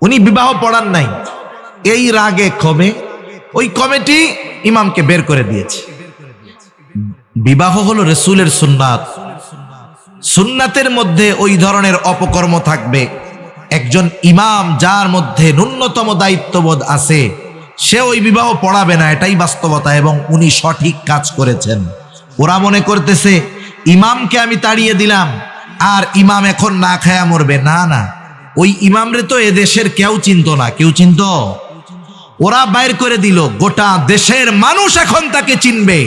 S1: উনি বিবাহ পড়ান নাই। এই রাগে ক্ষোভে ওই কমিটি ইমামকে বের করে দিয়েছে। বিবাহ হলো রাসূলের সুন্নাত, সুন্নাতের মধ্যে ওই ধরনের অপকর্ম থাকবে। একজন ইমাম যার মধ্যে ন্যূনতম দায়িত্ববোধ আছে, সে ওই বিবাহ পড়াবে না, এটাই বাস্তবতা, এবং উনি সঠিক কাজ করেছেন। ওরা মনে করতেছে ইমামকে আমি তাড়িয়ে দিলাম আর ইমাম এখন না খায়া মরবে। না না, ওই ইমামরে তো এদেশের কেউ চিনতো না। কেউ চিনতো? ওরা বাইর করে দিল, গোটা দেশের মানুষ এখন তাকে চিনবে।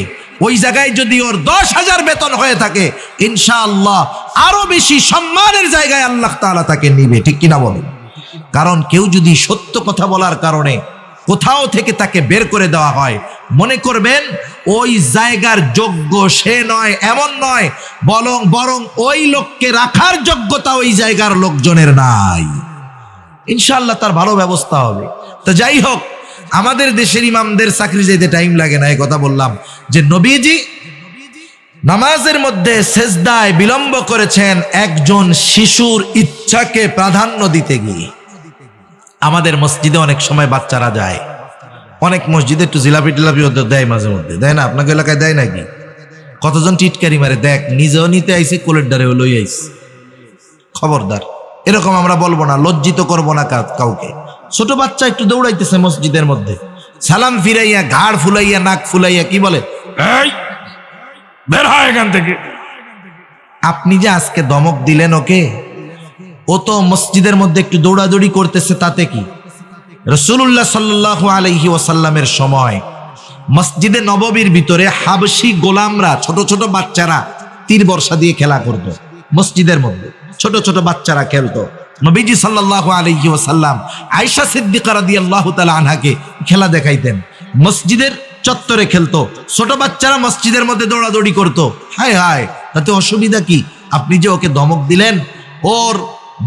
S1: ওই জায়গায় যদি ওর 10,000 বেতন হয়ে থাকে, ইনশাআল্লাহ আরো বেশি সম্মানের জায়গায় আল্লাহ তাআলা তাকে নিবে, ঠিক কিনা বলেন? কারণ কেউ যদি সত্য কথা বলার কারণে কোথাও থেকে তাকে বের করে দেওয়া হয়, মনে করবেন ওই জায়গার যোগ্য সে নয়, এমন নয়, বরং ওই লোককে রাখার যোগ্যতা ওই জায়গার লোকজনের নাই। ইনশাআল্লাহ তার ভালো ব্যবস্থা হবে। তো যাই হোক, আমাদের দেশের ইমামদের চাকরি যেতে টাইম লাগে না। এই কথা বললাম যে নবীজি নামাজের মধ্যে সেজদায় বিলম্ব করেছেন একজন শিশুর ইচ্ছাকে প্রাধান্য দিতে গিয়ে। আমাদের মসজিদে অনেক সময় বাচ্চারা যায়, অনেক মসজিদে একটু জিলাপি টিলাপি দেয়, মাঝে মধ্যে দেয় না? আপনাকে এলাকায় দেয় নাকি? কতজন টিটকারি মারে, দেখ নিজেও নিতে আইসি, কোলের ডারে লই আইস। খবরদার, এরকম আমরা বলবো না, লজ্জিত করবো না কাউকে। ছোট বাচ্চা একটু দৌড়াইতেছে মসজিদের মধ্যে, সালাম ফিরাইয়া ঘাড় ফুলাইয়া নাক ফুলাইয়া কি বলে, এই বের হয় এখান থেকে। আপনি যে আজকে ধমক দিলেন ওকে, ও তো মসজিদের মধ্যে একটু দৌড়াদৌড়ি করতেছে, তাতে কি? রাসূলুল্লাহ সাল্লাল্লাহু আলাইহি ওয়াসাল্লামের সময় মসজিদে নববীর ভিতরে হাবশী গোলামরা, ছোট ছোট বাচ্চারা তীর বর্ষা দিয়ে খেলা করতো মসজিদের মধ্যে। ছোট ছোট বাচ্চারা খেলতো। নবীজি সাল্লাল্লাহু আলাইহি ওয়াসাল্লাম আয়েশা সিদ্দিকা রাদিয়াল্লাহু তাআলা আনহাকে খেলা দেখাইতেন। মসজিদের চত্বরে খেলতো, ছোট বাচ্চারা মসজিদের মধ্যে দৌড়াদৌড়ি করতো। হায় হায়, তাতে অসুবিধা কি? আপনি যে ওকে ধমক দিলেন, ওর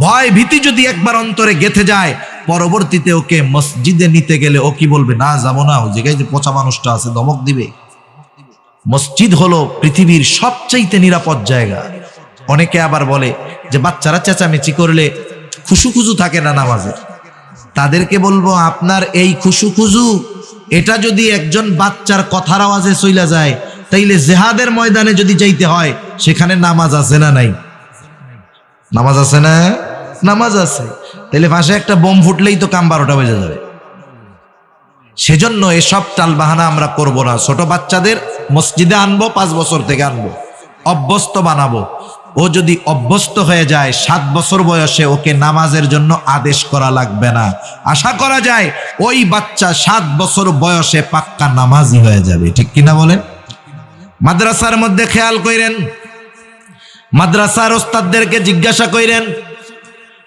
S1: ভয় ভীতি যদি একবার অন্তরে গেঁথে যায়, পরবর্তীতে ওকে মসজিদে নিতে গেলে ও কি বলবে? না, যাবো না, ওই জায়গায় যে পচা মানুষটা আছে, ধমক দিবে। মসজিদ হলো পৃথিবীর সবচাইতে নিরাপদ জায়গা। অনেকে আবার বলে যে বাচ্চারা চেঁচামেচি করলে খুশুখুজু থাকে না নামাজে। তাদেরকে বলবো, আপনার এই খুশুখুজু এটা যদি একজন বাচ্চার কথার আওয়াজে চইলা যায়, তাইলে জিহাদের ময়দানে যদি যাইতে হয়, সেখানে নামাজ আছে না নাই? নামাজ আছে না? নামাজ আছে। তাইলে পাশে একটা বোম ফুটলেই তো কাম 12টা বেজে যাবে। সেজন্য এসব টালবাহানা আমরা করব না। ছোট বাচ্চাদের মসজিদে আনবো, 5 বছর থেকে আনবো, অভ্যস্ত বানাবো। ও যদি অভ্যস্ত হয়ে যায় 7 বছর বয়সে ওকে নামাজের জন্য আদেশ করা লাগবে না। আশা করা যায় ওই বাচ্চা 7 বছর বয়সে পাক্কা নামাজি হয়ে যাবে, ঠিক কিনা বলেন? মাদ্রাসার মধ্যে খেয়াল করেন, মাদ্রাসার ওস্তাদদেরকে জিজ্ঞাসা করেন,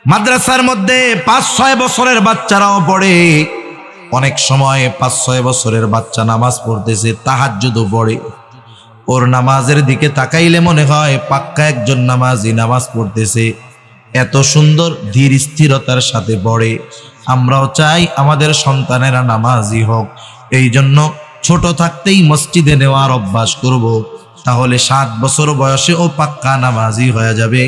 S1: মাদ্রাসার মধ্যে 5-6 বছরের বাচ্চারাও পড়ে। অনেক সময় 5-6 বছরের বাচ্চা নামাজ পড়তেছে, তাহাজ্জুদও পড়ে। ওর নামাজের দিকে তাকাইলে মনে হয় পাক্কা একজন নামাজি নামাজ পড়তেছে। এত সুন্দর ধীর স্থিরতার সাথে পড়ে। আমরাও চাই আমাদের সন্তানেরা নামাজি হোক, এই জন্য ছোট থাকতেই মসজিদে নেওয়ার অভ্যাস করব। তাহলে 7 বছর বয়সে ও পাক্কা নামাজি হয়ে যাবে।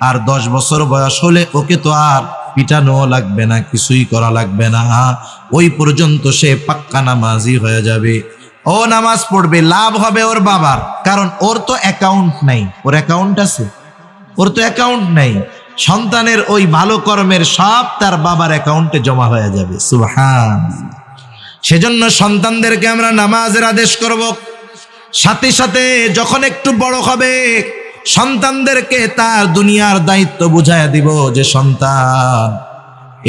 S1: আর 10 বছর বয়স হলে ওকে তো আর পিটানো লাগবে না, কিছুই করা লাগবে না। ওই পর্যন্ত সে পাক্কা নামাজি হয়ে যাবে। ও নামাজ পড়বে, লাভ হবে ওর বাবার, কারণ ওর তো অ্যাকাউন্ট নাই। ওর অ্যাকাউন্ট আছে? ওর তো অ্যাকাউন্ট নাই। সন্তানের ওই ভালো কর্মের সব তার বাবার অ্যাকাউন্টে জমা হয়ে যাবে। সুবহানাল্লাহ। সেজন্য সন্তানদেরকে আমরা নামাজের আদেশ করব। সাথে সাথে যখন একটু বড় হবে সন্তানদেরকে তার দুনিয়ার দায়িত্ব বুঝাইয়া দিব যে সন্তান,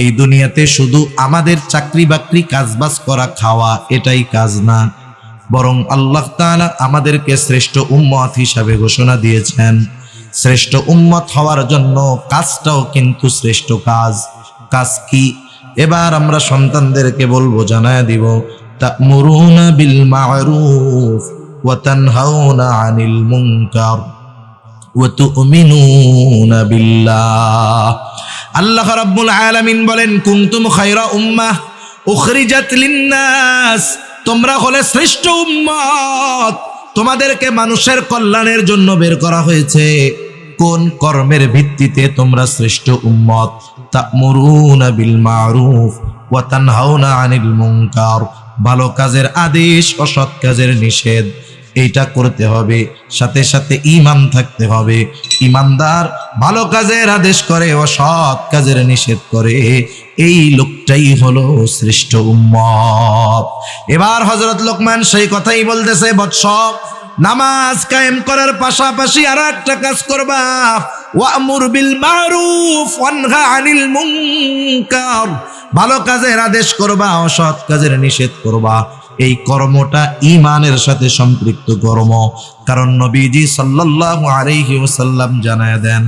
S1: এই দুনিয়াতে শুধু আমাদের চাকরি বাকরি কাজবাজ করা খাওয়া এটাই কাজ না, বরং আল্লাহ তাআলা আমাদেরকে শ্রেষ্ঠ উম্মত হিসাবে ঘোষণা দিয়েছেন। শ্রেষ্ঠ উম্মত হওয়ার জন্য কাজটাও কিন্তু শ্রেষ্ঠ কাজ। কাজ কি? এবার আমরা সন্তানদেরকে বলবো, জানায়া দিব, তা'মুরুনা বিল মা'রুফ ওয়া তানহাউনা আনিল মুনকার ওয়া তু'মিনুনা বিল্লাহ। আল্লাহ রাব্বুল আলামিন বলেন, কুনতুম খায়রা উম্মাহ উখরিজাত লিন-নাস, তোমরা হলে শ্রেষ্ঠ উম্মত, তোমাদেরকে মানুষের কল্যাণের জন্য বের করা হয়েছে। কোন কর্মের ভিত্তিতে তোমরা শ্রেষ্ঠ উম্মত? তা'মুরুনা বিল মা'রুফ ওয়া তানহাউনা আনিল মুনকার, ভালো কাজের আদেশ, অসৎ কাজের নিষেধ, এইটা করতে হবে। সাথে সাথে ঈমান থাকতে হবে। ঈমানদার ভালো কাজের আদেশ করে, অসৎ কাজের নিষেধ করে, এই লোকটাই হলো শ্রেষ্ঠ উম্মত। এবার হযরত লোকমান সেই কথাই বলতেছে, বৎস, নামাজ কায়েম করার পাশাপাশি আর একটা কাজ করবা, ওয়া'মুর বিল মা'রুফ ওয়ানহা আনিল মুনকার, ভালো কাজের আদেশ করবা, অসৎ কাজের নিষেধ করবা। এই কর্মটা ঈমানের সাথে সম্পৃক্ত কর্ম। কারণ নবীজি সাল্লাল্লাহু আলাইহি ওয়াসাল্লাম জানায় দেন,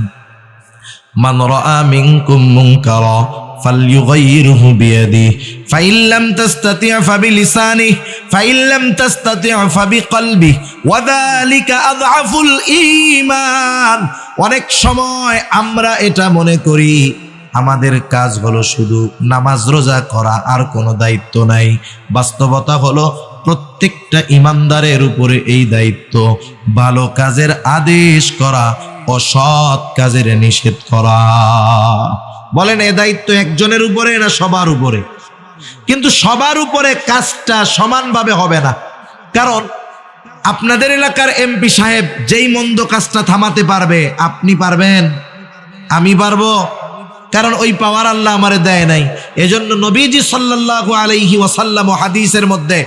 S1: মান রাআ মিনকুম মুনকারা ফালইউগাইয়িরহু বিয়াদিহি ফাইন লাম তাসতাতি' ফাবিলিসানিহি ফাইন লাম তাসতাতি' ফাবিকলবিহি ওয়া যালিকা আযআফুল ঈমান। অনেক সময় আমরা এটা মনে করি আমাদের কাজ হলো শুধু নামাজ রোজা করা, আর কোনো দায়িত্ব নাই। বাস্তবতা হলো প্রত্যেকটা ইমানদারের উপরে এই দায়িত্ব, ভালো কাজের আদেশ করা, অসৎ কাজের নিষেধ করা। বলেন, এ দায়িত্ব একজনের উপরে না সবার উপরে? কিন্তু সবার উপরে কাজটা সমানভাবে হবে না। কারণ আপনাদের এলাকার এমপি সাহেব যেই মন্দ কাজটা থামাতে পারবে, আপনি পারবেন? আমি পারবো? কারণ ওই পাওয়ার আল্লাহ আমারে দেয় নাই। এজন্য নবীজি সাল্লাল্লাহু আলাইহি ওয়াসাল্লাম হাদিসের মধ্যে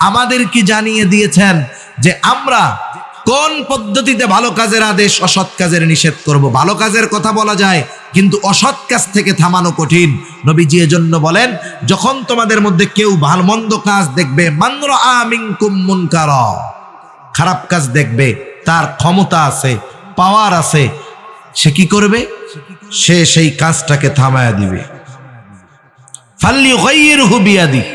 S1: আমাদের কি জানিয়ে দিয়েছেন যে আমরা কোন পদ্ধতিতে ভালো কাজের আদেশ, অসৎ কাজের নিষেধ করব। ভালো কাজের কথা বলা যায়, কিন্তু অসৎ কাজ থেকে থামানো কঠিন। নবীজি এজন্য বলেন, যখন তোমাদের মধ্যে কেউ ভালো মন্দ কাজ দেখবে, মান রাআ মিনকুম মুনকারা, খারাপ কাজ দেখবে, তার ক্ষমতা আছে, পাওয়ার আছে, সে কি করবে? সে সেই কাজটাকে থামায়া দিবে। ফালইউগাইয়িরহু বিয়াদিহি,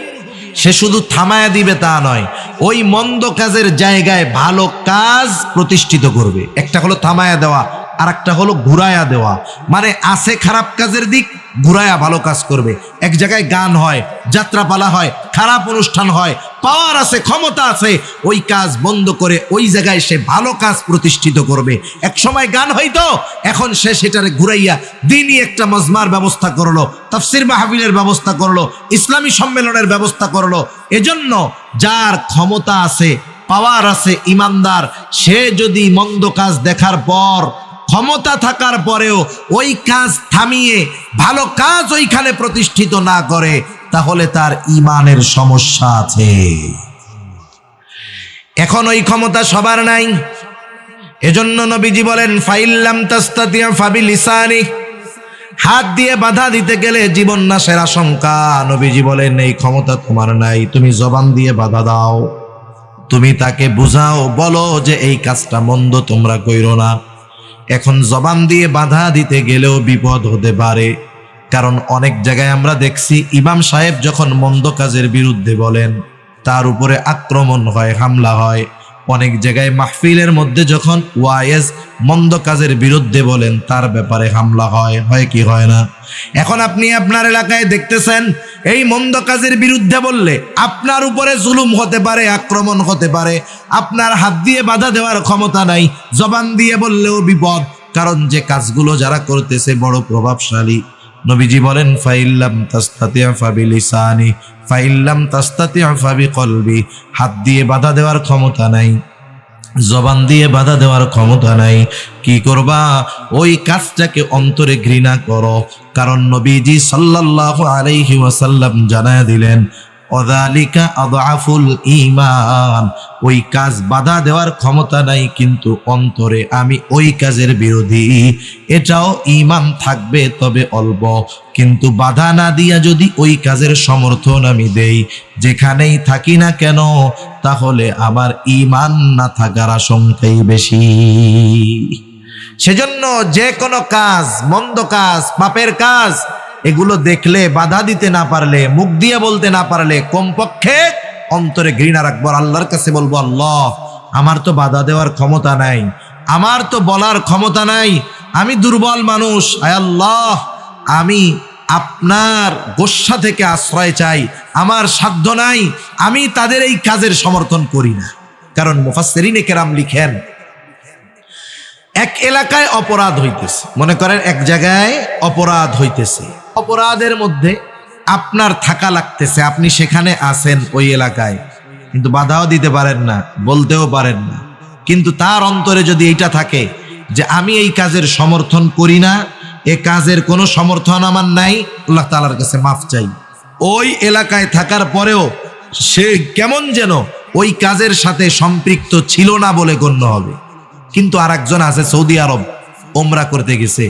S1: সে শুধু থামায়া দিবে তা নয়, ওই মন্দ কাজের জায়গায় ভালো কাজ প্রতিষ্ঠিত করবে। একটা হলো থামায়া দেওয়া, আর একটা হলো ঘুরায়া দেওয়া। মানে আছে খারাপ কাজের দিক, ঘুরায়া ভালো কাজ করবে। এক জায়গায় গান হয়, যাত্রাপালা হয়, খারাপ অনুষ্ঠান হয়, পাওয়ার আছে, ক্ষমতা আছে, ওই কাজ বন্ধ করে ওই জায়গায় সে ভালো কাজ প্রতিষ্ঠিত করবে। এক সময় গান হইতো, এখন সে সেটারে ঘুরাইয়া দিনই একটা মজমার ব্যবস্থা করলো, তাফসির মাহফিলের ব্যবস্থা করলো, ইসলামী সম্মেলনের ব্যবস্থা করলো। এজন্য যার ক্ষমতা আছে, পাওয়ার আছে, ইমানদার, সে যদি মন্দ কাজ দেখার পর, ক্ষমতা থাকার পরেও ওই কাজ থামিয়ে ভালো কাজ ওইখানে প্রতিষ্ঠিত না করে, তাহলে তার ঈমানের সমস্যা আছে। এখন ওই ক্ষমতা সবার নাই। এজন্য নবীজি বলেন ফাইল্লাম তাস্তাতিয়া ফাবিলিসানি, হাত দিয়ে বাধা দিতে গেলে জীবন নাশের আশঙ্কা। নবীজি বলেন এই ক্ষমতা তোমার নাই, তুমি জবান দিয়ে বাধা দাও, তুমি তাকে বুঝাও, বলো যে এই কাজটা মন্দ, তোমরা কইরো না। এখন জবান দিয়ে বাধা দিতে গেলেও বিপদ হতে পারে, কারণ অনেক জায়গায় আমরা দেখছি ইমাম সাহেব যখন মন্দ কাজের বিরুদ্ধে বলেন তার উপরে আক্রমণ হয়, হামলা হয়। অনেক জায়গায় মাহফিলের মধ্যে যখন ওয়াইজ মন্দ কাজের বিরুদ্ধে বলেন তার ব্যাপারে হামলা হয়, হয় কি হয় না? এখন আপনি আপনার এলাকায় দেখতেছেন এই মন্দ কাজের বিরুদ্ধে বললে আপনার উপরে জুলুম হতে পারে, আক্রমণ হতে পারে। আপনার হাত দিয়ে বাধা দেওয়ার ক্ষমতা নাই, জবান দিয়ে বললেও বিপদ, কারণ যে কাজগুলো যারা করতেছে বড় প্রভাবশালী। নবীজি বলেন ফাইল্লাম তাস্তাতিয়া ফাবিলিসানি ফাইল্লাম তাস্তাতিয়া ফাবিকলবি, হাত দিয়ে বাধা দেওয়ার ক্ষমতা নাই, জবান দিয়ে বাধা দেওয়ার ক্ষমতা নাই, কি করবা? ওই কাজটাকে অন্তরে ঘৃণা করো, কারণ নবীজি সাল্লাল্লাহু আলাইহি ওয়াসাল্লাম জানায়া দিলেন ওয়াযালিকা আযআফুল ঈমান, ওই কাজ বাধা দেওয়ার ক্ষমতা নাই কিন্তু অন্তরে আমি ওই কাজের বিরোধী, এটাও ঈমান থাকবে তবে অল্প, কিন্তু বাধা না দিয়া যদি ওই কাজের সমর্থন আমি দেই, যেখানেই থাকি না কেন, তাহলে আমার ঈমান না থাকার আশঙ্কাই বেশি। সেজন্য যে কোনো কাজ, মন্দ কাজ, পাপের কাজ, এগুলো দেখলে বাধা দিতে না পারলে, মুখ দিয়ে বলতে না পারলে, কমপক্ষে অন্তরে ঘৃণা রাখবো, আল্লাহর কাছে বলবো আল্লাহ আমার তো বাধা দেওয়ার ক্ষমতা নাই, আমার তো বলার ক্ষমতা নাই, আমি দুর্বল মানুষ, আয় আল্লাহ আমি আপনার গোস্বা থেকে আশ্রয় চাই, আমার সাধ্য নাই, আমি তাদের এই কাজের সমর্থন করি না। কারণ মুফাসসিরিনে কেরাম লিখেন এক এলাকায় অপরাধ হইতেছে, মনে করেন এক জায়গায় অপরাধ হইতেছে, অপরাধের মধ্যে আপনার থাকা লাগতেছে, আপনি সেখানে আছেন ওই এলাকায়, কিন্তু বাধাও দিতে পারেন না, বলতেও পারেন না, কিন্তু তার অন্তরে যদি এইটা থাকে যে আমি এই কাজের সমর্থন করি না, এ কাজের কোনো সমর্থন আমার নাই, আল্লাহ তাআলার কাছে মাফ চাই, ওই এলাকায় থাকার পরেও সে কেমন যেন ওই কাজের সাথে সম্পৃক্ত ছিল না বলে গণ্য হবে। কিন্তু আর একজন আছে সৌদি আরব ওমরা করতে গেছে,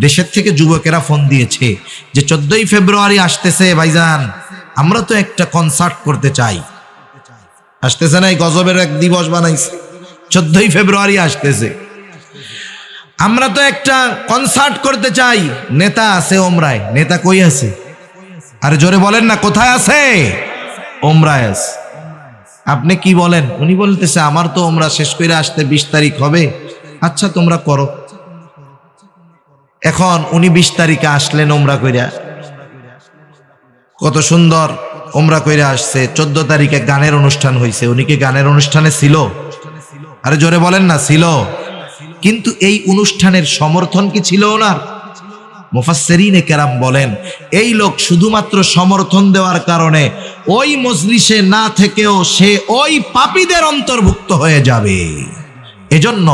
S1: দেশের থেকে যুবকেরা ফোন দিয়েছে যে 14ই ফেব্রুয়ারি আসতেছে ভাইজান, আমরা তো একটা কনসার্ট করতে চাই। আসতেছে না, এই গজবের এক দিবস বানাইছে, 14ই ফেব্রুয়ারি আসতেছে, আমরা তো একটা কনসার্ট করতে চাই। নেতা আছে ওমরায়, নেতা কই আছে? আরে জোরে বলেন না, কোথায় আছে? ওমরায় আছে। আপনি কি বলেন? উনি বলতেছে আমার তো ওমরা শেষ করে আসতে 20 তারিখ হবে, আচ্ছা তোমরা করো। এখন উনি 20 তারিখে আসলেন ওমরা কইরা, কত সুন্দর ওমরা কইরা আসছে, 14 তারিখে গানের অনুষ্ঠান হয়েছে, উনি কি গানের অনুষ্ঠানে ছিল? আরে জোরে বলেন না, ছিল। কিন্তু এই অনুষ্ঠানের সমর্থন কি ছিল ওনার? মুফাসসিরিনে কেরাম বলেন এই লোক শুধুমাত্র সমর্থন দেওয়ার কারণে ওই মজলিসে না থেকেও সে ওই পাপীদের অন্তর্ভুক্ত হয়ে যাবে। এজন্য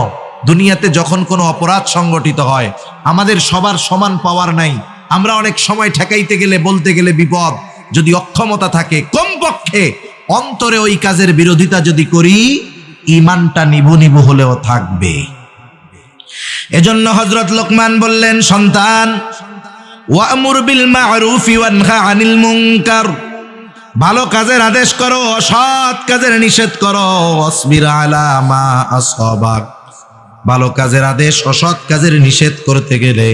S1: দুনিয়াতে যখন কোনো অপরাধ সংগঠিত হয়, আমাদের সবার সমান পাওয়ার নাই, আমরা অনেক সময় ঠেকাইতে গেলে, বলতে গেলে বিপদ, যদি অক্ষমতা থাকে কমপক্ষে অন্তরে ওই কাজের বিরোধিতা যদি করি, ঈমানটা নিভু নিভু হলেও থাকবে। এজন্য হযরত লোকমান বললেন, সন্তান ওয়া'মুর বিল মা'রুফি ওয়ানহা আনিল মুনকার, ভালো কাজের আদেশ করো, অসৎ কাজের নিষেধ করো। ওয়াসবির আলা মা আসাবাক, ভালো কাজের আদেশ, অসৎ কাজের নিষেধ করতে গেলে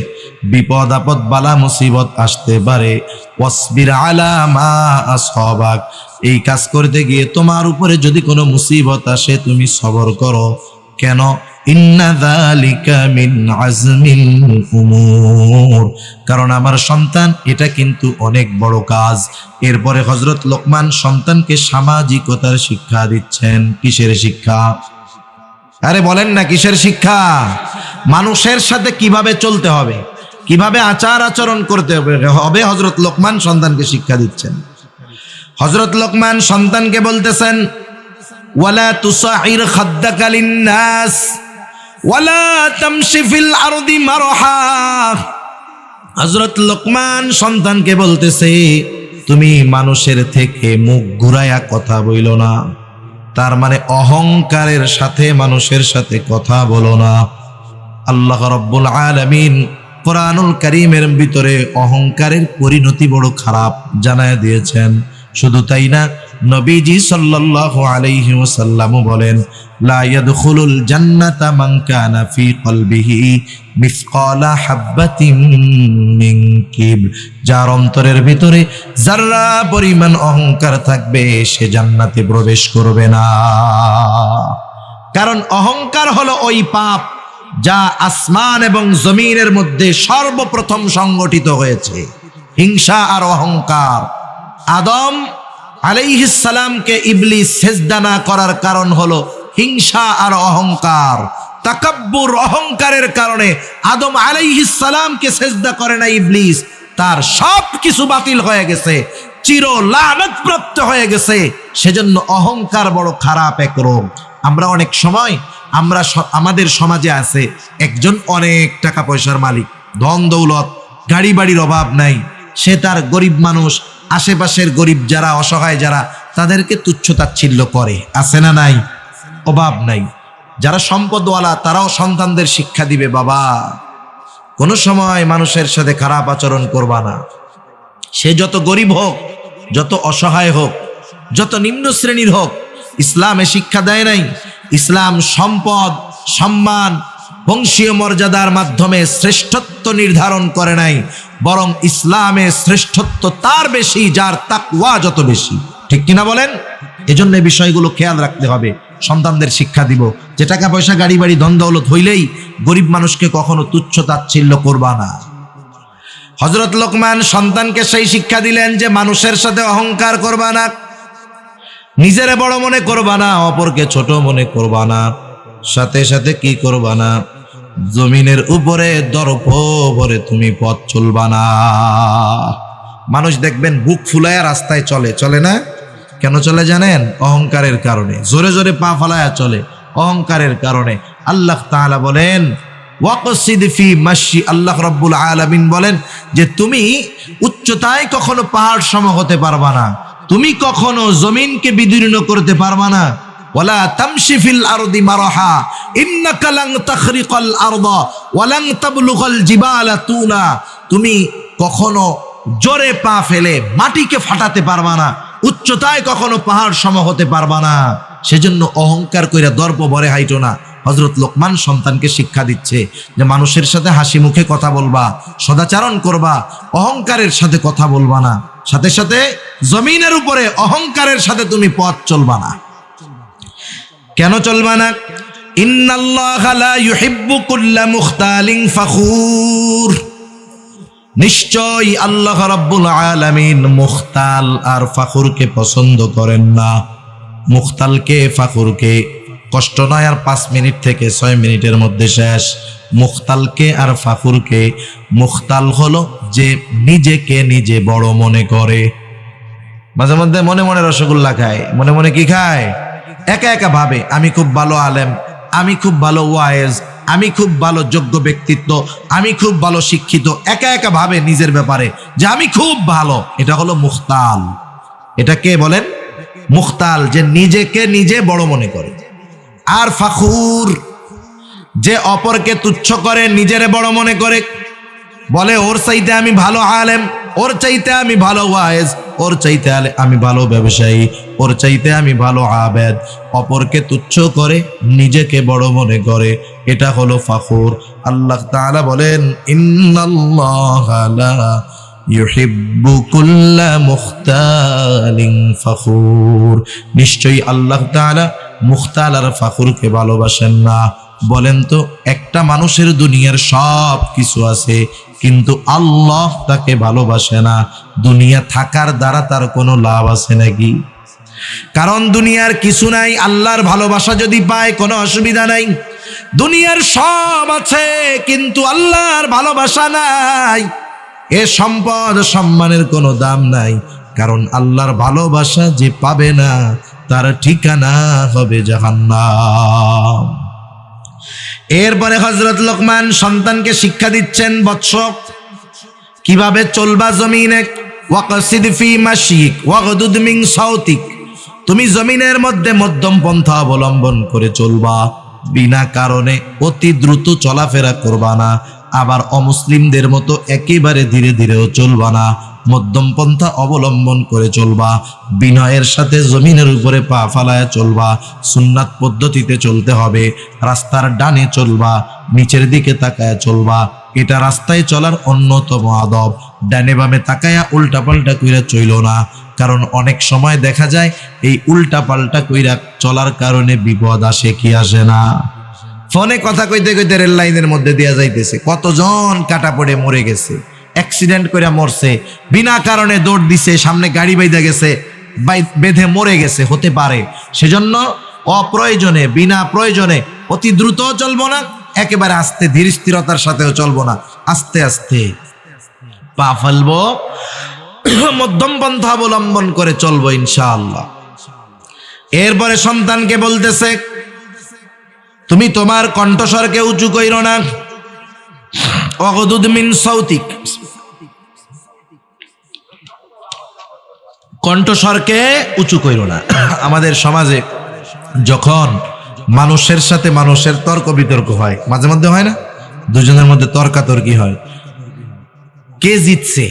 S1: বিপদ আপদ বালা মুসিবত আসতে পারে। ওয়াসবির আলা মা আসাবাক, এই কাজ করতে গিয়ে তোমার উপরে যদি কোনো মুসিবত আসে তুমি সবর করো। কেন? ইন্না যালিকা মিন আজমিল উমুর, কারণ আমার সন্তান এটা কিন্তু অনেক বড় কাজ। এরপরে হযরত লোকমান সন্তানকে সামাজিকতার শিক্ষা দিচ্ছেন। কিসের শিক্ষা? আরে বলেন না, কিসের শিক্ষা? মানুষের সাথে কিভাবে চলতে হবে, কিভাবে আচার আচরণ করতে হবে, হযরত লোকমান সন্তানকে শিক্ষা দিচ্ছেন। হযরত লোকমান সন্তানকে বলতেছেন, ওয়ালা তুসাইর খাদ্দাকা লিন্নাস ওয়ালা তামশি ফিল আরদি মারহা। হযরত লোকমান সন্তানকে বলতেছে, তুমি মানুষের থেকে মুখ ঘুরায়া কথা বইলো না, তার মানে অহংকারের সাথে মানুষের সাথে কথা বলো না। আল্লাহ রাব্বুল আলামিন কোরআনুল কারীমের ভিতরে অহংকারের পরিণতি বড় খারাপ জানায় দিয়েছেন। শুধু তাই না, নবীজি সাল্লাল্লাহু আলাইহি ওয়াসাল্লাম বলেন, লা ইয়াদখুলুল জান্নাতা মান কানা ফি কলবিহি মিসকালা হাববাতিন মিন কিবর, যার অন্তরের ভিতরে যারা পরিমাণ অহংকার থাকবে সে জান্নাতে প্রবেশ করবে না। কারণ অহংকার হলো ওই পাপ যা আসমান এবং জমিনের মধ্যে সর্বপ্রথম সংগঠিত হয়েছে, হিংসা আর অহংকার। আদম আলাইহিস সালামকে ইবলিস সেজদা না করার কারণ হলো হিংসা আর অহংকার। তাকাব্বুর, অহংকারের কারণে আদম আলাইহিস সালামকে সেজদা করে না ইবলিস, তার সব কিছু বাতিল হয়ে গেছে, চির লানত প্রাপ্ত হয়ে গেছে। সেজন্য অহংকার বড় খারাপ এক রোগ। আমরা অনেক সময় আমাদের সমাজে আছে একজন অনেক টাকা পয়সার মালিক, ধন দৌলত, গাড়ি বাড়ির অভাব নাই, সে তার গরিব মানুষ, আশেপাশের গরিব যারা অসহায় যারা, তাদেরকে তুচ্ছ তাচ্ছিল্য করে, আছে না নাই? অভাব নাই। যারা সম্পদওয়ালা তারাও সন্তানদের শিক্ষা দিবে, বাবা কোনো সময় মানুষের সাথে খারাপ আচরণ করবা না। সে যত গরিব হোক, যত অসহায় হোক, যত নিম্ন শ্রেণীর হোক, ইসলামে শিক্ষা দেয় নাই। ইসলাম সম্পদ, সম্মান, বংশীয় মর্যাদার মাধ্যমে শ্রেষ্ঠত্ব নির্ধারণ করে নাই, বরং ইসলামে শ্রেষ্ঠত্ব তার বেশি যার তাকওয়া যত বেশি। ঠিক কিনা বলেন? এজন্য এই বিষয়গুলো খেয়াল রাখতে হবে। সন্তানদের শিক্ষা দিব যে টাকা পয়সা, গাড়ি বাড়ি, ধন দৌলত হইলেই গরিব মানুষকে কখনো তুচ্ছ তাচ্ছিল্য করবা না। হযরত লোকমান সন্তানকে সেই শিক্ষা দিলেন যে মানুষের সাথে অহংকার করবা না, নিজেরে বড় মনে করবা না, অপরকে ছোট মনে করবা না, সাথে সাথে কি করবা না, জমিনের উপরে দর্প ভরে তুমি পথ চলবা না। মানুষ দেখবেন বুক ফুলায়া রাস্তায় চলে, চলে না? কেন চলে জানেন? অহংকারের কারণে। জোরে জোরে পা ফালায়া চলে, অহংকারের কারণে। আল্লাহ তাআলা বলেন ওয়াকসিদ ফি মাশি, আল্লাহ রাব্বুল আলামিন বলেন যে তুমি উচ্চতায় কখনো পাহাড় সম হতে পারবা না, তুমি কখনো জমিনকে বিদীর্ণ করতে পারবা না। ওয়ালা তামশি ফিল আরদি মারহা ইন্নাকা লান তাখরিকাল আরদা ওয়া লান তাবলুগাল জিবালা তুলা, তুমি কখনো জোরে পা ফেলে মাটিকে ফাটাতে পারবা না, উচ্চতায় কখনো পাহাড় সম হতে পারবা না। সেজন্য অহংকার কইরা দর্প ভরে হাইটো না। হযরত লোকমান সন্তানকে শিক্ষা দিচ্ছে যে মানুষের সাথে হাসি মুখে কথা বলবা, সদাচরণ করবা, অহংকারের সাথে কথা বলবা না, সাথে সাথে জমিনের উপরে অহংকারের সাথে তুমি পথ চলবা না। কেন চলবা না? ইন্নাল্লাহা লা ইউহিব্বু কুল্লা মুখতালিন ফাখুর, নিশ্চয় আল্লাহ রাব্বুল আলামিন মুখতাল আর ফাখুরকে পছন্দ করেন না। মুখতালকে, ফাখুরকে, কষ্ট নয় আর 5 মিনিট থেকে 6 মিনিটের মধ্যে শেষ। মুখতালকে আর ফাখুরকে, মুখতাল হলো যে নিজেকে নিজে বড় মনে করে, মাঝে মধ্যে মনে মনে রসগোল্লা খায়, মনে মনে কি খায়? একা একা ভাবে আমি খুব ভালো আলেম, আমি খুব ভালো ওয়াইজ, আমি খুব ভালো যোগ্য ব্যক্তিত্ব, আমি খুব ভালো শিক্ষিত, একা একা ভাবে নিজের ব্যাপারে যে আমি খুব ভালো। এটা হলো মুখতাল। এটা কে বলেন? মুখতাল, যে নিজেকে নিজে বড় মনে করে। আর ফাখুর, যে অপরকে তুচ্ছ করে, নিজেরে বড় মনে করে, বলে ওর চাইতে আমি ভালো আলেম, ওর চাইতে আমি ভালো ওয়াইজ, ওর চাইতে আমি ভালো ব্যবসায়ী, ওর চাইতে আমি ভালো আবেদ। অপরকে তুচ্ছ করে, নিজেকে বড় মনে করে, এটা হলো ফাখুর। আল্লাহ তাআলা বলেন ইন্নাল্লাহা লা ইউহিব্বু কুল্লা মুখতালিন ফাখুর, নিশ্চয়ই আল্লাহ তাআলা মুখতাল আর ফাখুরকে ভালোবাসেন না। বলেন তো, একটা মানুষের দুনিয়ার সব কিছু আছে কিন্তু আল্লাহ তাকে ভালোবাসে না, দুনিয়া থাকার দ্বারা তার কোনো লাভ আছে নাকি? কারণ দুনিয়ার কিছু নাই, আল্লাহর ভালোবাসা যদি পায় কোনো অসুবিধা নাই। দুনিয়ার সব আছে কিন্তু আল্লাহর ভালোবাসা নাই, এ সম্পদ সম্মানের কোনো দাম নাই, কারণ আল্লাহর ভালোবাসা যে পাবে না তার ঠিকানা হবে জাহান্নাম। এরপরে হযরত লোকমান সন্তানকে শিক্ষা দিচ্ছেন, বৎস কিভাবে চলবা জমিনে। ওয়াকসিদ ফি মাশিক ওয়াগদুদ মিন সাউতিক, তুমি জমিনের মধ্যে মধ্যম পন্থা অবলম্বন করে চলবা, বিনা কারণে অতি দ্রুত চলাফেরা করবা না, আবার অমুসলিমদের মতো একেবারে ধীরে ধীরেও চলবা না, মধ্যম পন্থা অবলম্বন করে চলবা, বিনয়ের সাথে জমিনের উপরে পা ফালায় চলবা, সুন্নাত পদ্ধতিতে চলতে হবে, রাস্তার ডানে চলবা, নিচের দিকে তাকায়া চলবা, এটা রাস্তায় চলার অন্যতম আদব। ডানে বামে তাকায়া উল্টা পাল্টা কইরা চইল না, কারণ অনেক সময় দেখা যায় এই উল্টা পাল্টা কইরা চলার কারণে বিপদ আসে কি আসে না। ফোনে কথা কইতে কইতে রেল লাইনের মধ্যে দিয়া যাইতেছে, কতজন কাটা পড়ে মরে গেছে, অ্যাক্সিডেন্ট করে মরছে, বিনা কারণে দৌড় দিছে, সামনে গাড়ি বাইদা গেছে, বেঁধে মরে গেছে, হতে পারে। সেজন্য অপ্রয়োজনে বিনা প্রয়োজনে অতি দ্রুত চলবো না, একেবারে আস্তে ধীর স্থিরতার সাথেও চলবো না, আস্তে আস্তে পা ফেলবো, মধ্যম পন্থা অবলম্বন করে চলবো ইনশাআল্লাহ। এরপরে সন্তানকে বলতেছে, তুমি তোমার কণ্ঠস্বরকে উঁচু কইরো না, ওয়াগদুদ মিন সাউতিক, কণ্ঠস্বরকে উঁচু কইরো না। আমাদের সমাজে যখন মানুষের সাথে মানুষের তর্ক বিতর্ক হয়, মাঝে মধ্যে হয় না, দুজনের মধ্যে তর্কাতর্কি হয়, কে জিতছে,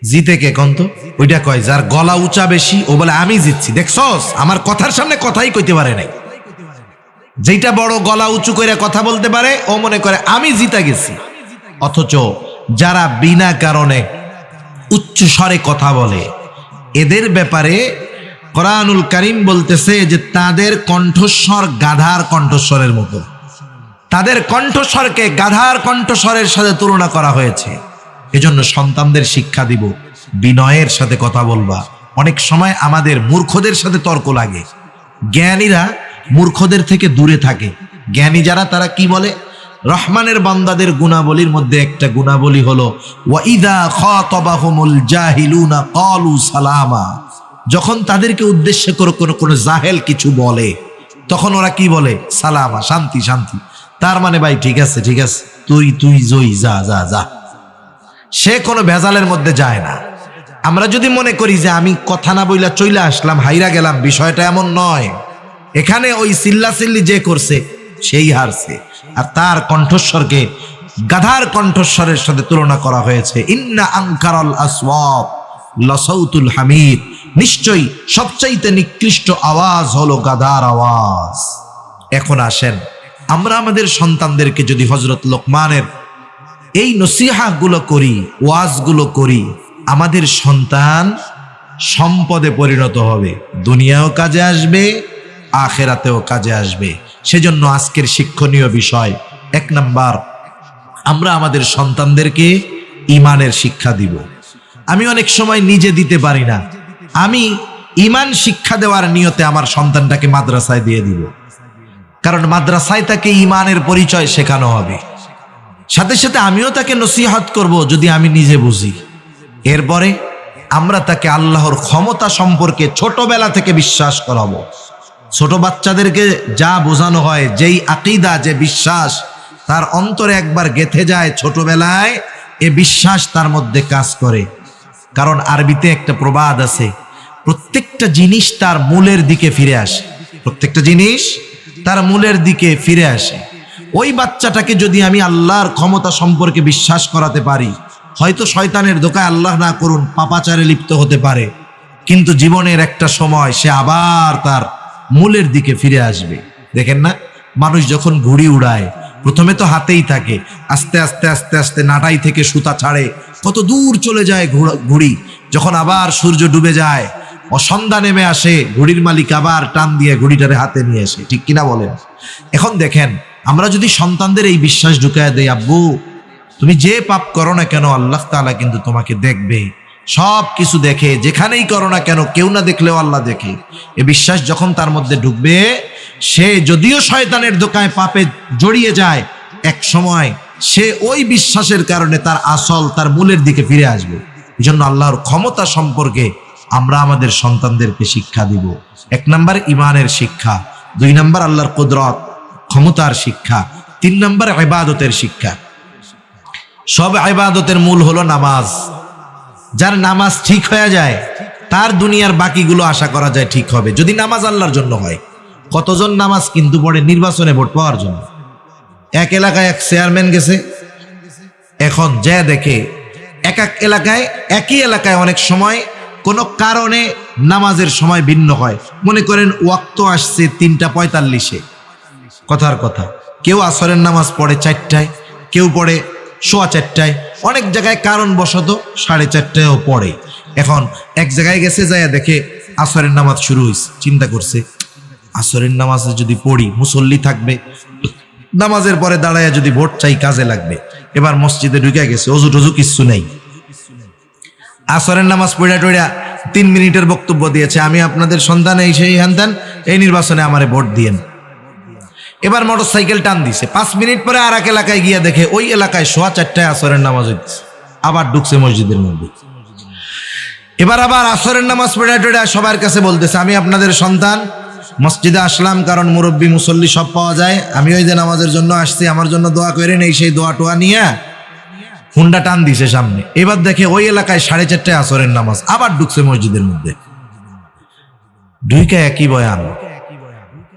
S1: জিতে কে কন্ত, ওইটা কয় যার গলা উঁচা বেশি, ও বলে আমি জিতছি, দেখছস আমার কথার সামনে কথাই কইতে পারে নাই। যেটা বড় গলা উঁচু করে কথা বলতে পারে ও মনে করে আমি জিতা গেছি। অথচ যারা বিনা কারণে উচ্চ স্বরে কথা বলে, এদের ব্যাপারে কোরআনুল কারীম বলতেছে যে তাদের কণ্ঠস্বর গাধার কণ্ঠস্বরের মতো, তাদের কণ্ঠস্বরকে গাধার কণ্ঠস্বরের সাথে তুলনা করা হয়েছে। এজন্য সন্তানদের শিক্ষা দিব, বিনয়ের সাথে কথা বলবা। অনেক সময় আমাদের মূর্খদের সাথে তর্ক লাগে, জ্ঞানীরা মূর্খদের থেকে দূরে থাকে। জ্ঞানী যারা তারা কি বলে, রহমানের বান্দাদের গুণাবলীর মধ্যে একটা গুণাবলী হলো ওয়াইদা খাতাবাহুমুল জাহিলুনা ক্বালু সালামা, যখন তাদেরকে উদ্দেশ্য করে কোনো জাহেল কিছু বলে তখন ওরা কি বলে, সালামা, শান্তি শান্তি। তার মানে ভাই ঠিক আছে ঠিক আছে, তুই জয়ী, যা যা যা, সে কোনো ভেজালের মধ্যে যায় না। আমরা যদি মনে করি যে আমি কথা না বইলা চইলা আসলাম, হাইরা গেলাম, বিষয়টা এমন নয়। এখানে ওই চিল্লাচিল্লি যে করছে সেই হারছে, আর তার কণ্ঠস্বরকে গাধার কণ্ঠস্বরের সাথে তুলনা করা হয়েছে। ইন্না আনকারাল আসওয়াত লাসাউতুল হামির, নিশ্চয়ই সবচাইতে নিকৃষ্ট আওয়াজ হলো গাধার আওয়াজ। এখন আসেন আমরা আমাদের সন্তানদেরকে যদি হযরত লোকমানের এই নসিহাগুলো করি, ওয়াজগুলো করি, আমাদের সন্তান সম্পদে পরিণত হবে, দুনিয়াও কাজে আসবে, আখিরাতেও কাজে আসবে। সেজন্য আজকের শিক্ষণীয় বিষয়, 1 নাম্বার, আমরা আমাদের সন্তানদেরকে ঈমানের শিক্ষা দিব। আমি অনেক সময় নিজে দিতে পারি না, আমি ঈমান শিক্ষা দেওয়ার নিয়তে আমার সন্তানটাকে মাদ্রাসায় দিয়ে দিব, কারণ মাদ্রাসায় তাকে ঈমানের পরিচয় শেখানো হবে। সাথে সাথে আমিও তাকে নসিহত করব যদি আমি নিজে বুঝি। এরপরে আমরা তাকে আল্লাহর ক্ষমতা সম্পর্কে ছোটবেলা থেকে বিশ্বাস করাবো। ছোট বাচ্চাদেরকে যা বোঝানো হয়, যেই আকীদা, যে বিশ্বাস তার অন্তরে একবার গেঁথে যায় ছোটবেলায়, এ বিশ্বাস তার মধ্যে কাজ করে। কারণ আরবিতে একটা প্রবাদ আছে, প্রত্যেকটা জিনিস তার মূলের দিকে ফিরে আসে, প্রত্যেকটা জিনিস তার মূলের দিকে ফিরে আসে। ওই বাচ্চাটাকে যদি আমি আল্লাহর ক্ষমতা সম্পর্কে বিশ্বাস করাতে পারি, হয়তো শয়তানের ধোঁকায়, আল্লাহ না করুন, পাপাচারে লিপ্ত হতে পারে, কিন্তু জীবনের একটা সময় সে আবার তার মূলের দিকে ফিরে আসবে। দেখেন না, মানুষ যখন ঘুড়ি উড়ায় প্রথমে তো হাতেই থাকে, আস্তে আস্তে আস্তে আস্তে নাটাই থেকে সুতা ছাড়ে, কত দূর চলে যায় ঘুড়ি। যখন আবার সূর্য ডুবে যায়, সন্ধ্যা নেমে আসে, ঘুড়ির মালিক আবার টান দিয়ে ঘুড়িটারে হাতে নিয়ে আসে, ঠিক কিনা বলেন? এখন দেখেন, আমরা যদি সন্তানদের এই বিশ্বাস ঢুকায় দেই, আব্বু তুমি যে পাপ করো না কেন আল্লাহ তাআলা কিন্তু তোমাকে দেখবে, সব কিছু দেখে, যেখানেই করো না কেন কেউ না দেখলেও আল্লাহ দেখে, এ বিশ্বাস যখন তার মধ্যে ঢুকবে, সে যদিও শয়তানের ধোঁকায় পাপে জড়িয়ে যায়, এক সময় সে ওই বিশ্বাসের কারণে তার আসল, তার মূলের দিকে ফিরে আসবে। এই জন্য আল্লাহর ক্ষমতা সম্পর্কে আমরা আমাদের সন্তানদেরকে শিক্ষা দিব। 1 নাম্বার ঈমানের শিক্ষা, 2 নাম্বার আল্লাহর কুদরত, ক্ষমতার শিক্ষা, 3 নাম্বার ইবাদতের শিক্ষা। সব ইবাদতের মূল হলো নামাজ। যার নামাজ ঠিক হয়ে যায় তার দুনিয়ার বাকিগুলো আশা করা যায় ঠিক হবে যদি নামাজ আল্লাহর জন্য হয়। কতজন নামাজ কিন্তু পড়ে নির্বাচনে ভোট পাওয়ার জন্য। এক এলাকায় এক চেয়ারম্যান গেছে, এখন যে দেখে এক এক এলাকায় একই এলাকায় অনেক সময় কোনো কারণে নামাজের সময় ভিন্ন হয়। মনে করেন ওয়াক্ত আসছে 3:45, কথার কথা কেউ আসরের নামাজ পড়ে 4টায়, কেউ পড়ে 4:15, অনেক জায়গায় কারণবশত 4:30ও পড়ে। এখন এক জায়গায় গেছে, যায় দেখে আসরের নামাজ শুরু হয়েছে। চিন্তা করছে আসরের নামাজে যদি পড়ি মুসল্লি থাকবে, নামাজের পরে দাঁড়ায় যদি ভোট চাই কাজে লাগবে। এবার মসজিদে ঢুকে গেছে, অজু টজু কিচ্ছু নেই। আসরের নামাজ পড়া টড়া 3 মিনিটের বক্তব্য দিয়েছে, আমি আপনাদের সন্তান এই সেই হ্যান, এই নির্বাচনে আমারে ভোট দিয়েন। এবার মোটরসাইকেল টান দিছে, 5 মিনিট পরে আর এক এলাকায় গিয়ে দেখে ওই এলাকায় 4:15 আসরের নামাজ হচ্ছে, আবার ঢুকছে মসজিদের মধ্যে। এবার আবার আসরের নামাজ পড়া টড়া সবার কাছে বলতেছে, আমি আপনাদের সন্তান, মসজিদে আসলাম কারণ মুরব্বী মুসল্লি সব পাওয়া যায়, আমি ওই যে নামাজের জন্য আসছি, আমার জন্য দোয়া করেন। এই সেই দোয়া টোয়া নিয়ে হুন্ডা টান দিছে সামনে। এবার দেখে ওই এলাকায় 4:30 আসরের নামাজ, আবার ঢুকছে মসজিদের মধ্যে। ঢুকে একই বয়ান,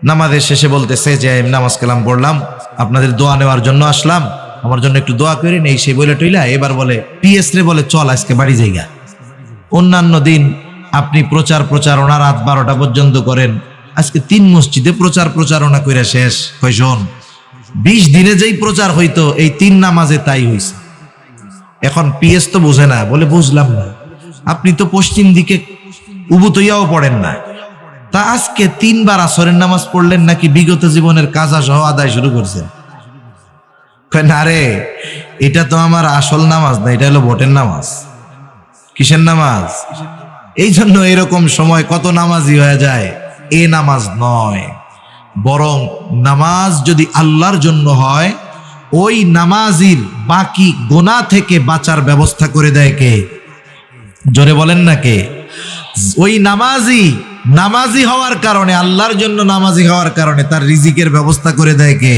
S1: নামাজের শেষে বলতেছে যে নামাজ কালাম পড়লাম, আপনাদের দোয়া নেওয়ার জন্য আসলাম, আমার জন্য একটু দোয়া করেন। এই সেই বলে টইলা এবার বলে পিএস রে বলে চল আজকে বাড়ি যাইগা। অন্যান্য দিন আপনি প্রচারণা রাত 12টা পর্যন্ত করেন, আজকে 3 মসজিদে প্রচারণা করে শেষ। শোন, 20 দিনে যেই প্রচার হইতো এই 3 নামাজে তাই হইছে। এখন পিএস তো বুঝে না, বলে বুঝলাম না, আপনি তো পশ্চিম দিকে উবুতইয়াও পড়েন না, তা আজকে 3 বার আসরের নামাজ পড়লেন নাকি বিগত জীবনের কাজা সহ আদায় শুরু করছেন? না রে, এটা তো আমার আসল নামাজ না, এটা হলো ভোটের নামাজ। কিসের নামাজ? এই জন্য এরকম সময় কত নামাজি হয়ে যায়। এ নামাজ নয়, বরং নামাজ যদি আল্লাহর জন্য হয়, ওই নামাজির বাকি গুনাহ থেকে বাঁচার ব্যবস্থা করে দেয় কে? জোরে বলেন না কে? ওই নামাজি হওয়ার কারণে, আল্লাহর জন্য নামাজি হওয়ার কারণে তার রিজিকের ব্যবস্থা করে দেয় কে?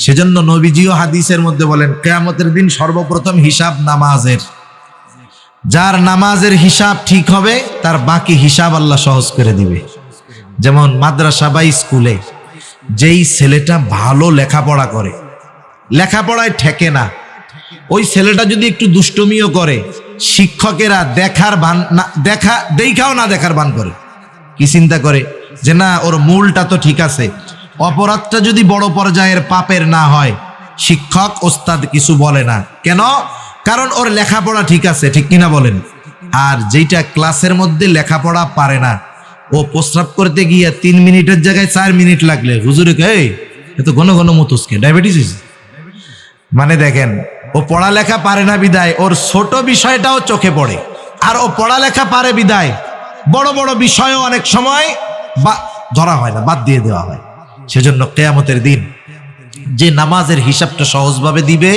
S1: সেজন্য নবীজিও হাদিসের মধ্যে বলেন, কিয়ামতের দিন সর্বপ্রথম হিসাব নামাজের। যার নামাজের হিসাব ঠিক হবে তার বাকি হিসাব আল্লাহ সহজ করে দিবে। যেমন মাদ্রাসা বা স্কুলে যেই ছেলেটা ভালো লেখাপড়া করে, লেখাপড়ায় ঠেকে না, ওই ছেলেটা যদি একটু দুষ্টমিও করে, শিক্ষকেরা দেখাও না দেখার ভান করে। কি চিন্তা করে যে না, ওর মূলটা তো ঠিক আছে, অপরাধটা যদি বড় পর্যায়ের পাপের না হয়, শিক্ষক ওস্তাদ কিছু বলে না। কেন? কারণ ওর লেখাপড়া ঠিক আছে, ঠিক কিনা বলেন? আর যেটা ক্লাসের মধ্যে লেখাপড়া পারে না, ও প্রস্রাব করতে গিয়ে 3 মিনিটের জায়গায় 4 মিনিট লাগলে হুজুরে এই এত ঘন ঘন মতসকে ডায়াবেটিস। মানে দেখেন, ও পড়ালেখা পারে না বিদায় ওর ছোট বিষয়টাও চোখে পড়ে, আর ও পড়ালেখা পারে বিদায় বড় বড় বিষয়ও অনেক সময় ধরা হয় না, বাদ দিয়ে দেওয়া হয়। সেজন্য কিয়ামতের দিন যে নামাজের হিসাবটা সহজভাবে দিবে,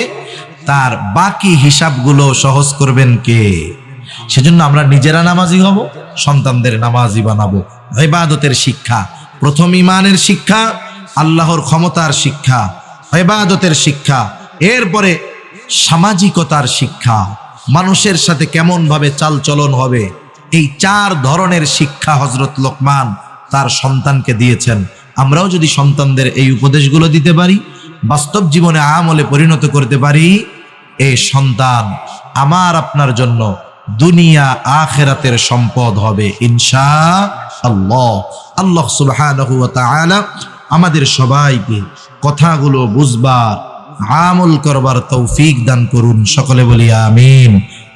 S1: তার বাকি হিসাবগুলো সহজ করবেন কে? সেজন্য আমরা নিজেরা নামাজি হব, সন্তানদের নামাজি বানাবো। ইবাদতের শিক্ষা, প্রথম ঈমানের শিক্ষা, আল্লাহর ক্ষমতার শিক্ষা, ইবাদতের শিক্ষা, এরপরে সামাজিকতার শিক্ষা, মানুষের সাথে কেমন ভাবে চালচলন হবে, এই 4 ধরনের শিক্ষা হযরত লোকমান তার সন্তানকে দিয়েছেন। আমরাও যদি সন্তানদের এই উপদেশগুলো দিতে পারি, বাস্তব জীবনে আমলে পরিণত করতে পারি, এই সন্তান আমার আপনার জন্য দুনিয়া আখিরাতের সম্পদ হবে ইনশাআল্লাহ। আল্লাহ সুবহানাহু ওয়া তাআলা আমাদের সবাইকে কথাগুলো বুঝবার, আমল করবার তৌফিক দান করুন। সকলে বলি আমিন।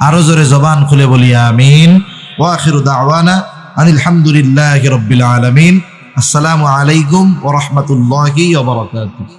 S1: আরো জোরে জবান খুলে বলি আমিন। ওয়া আখিরু দাওয়ানা আনিল হামদুলিল্লাহি রাব্বিল আলামিন। আসসালামু আলাইকুম ওয়া রাহমাতুল্লাহি ওয়া বারাকাতুহু।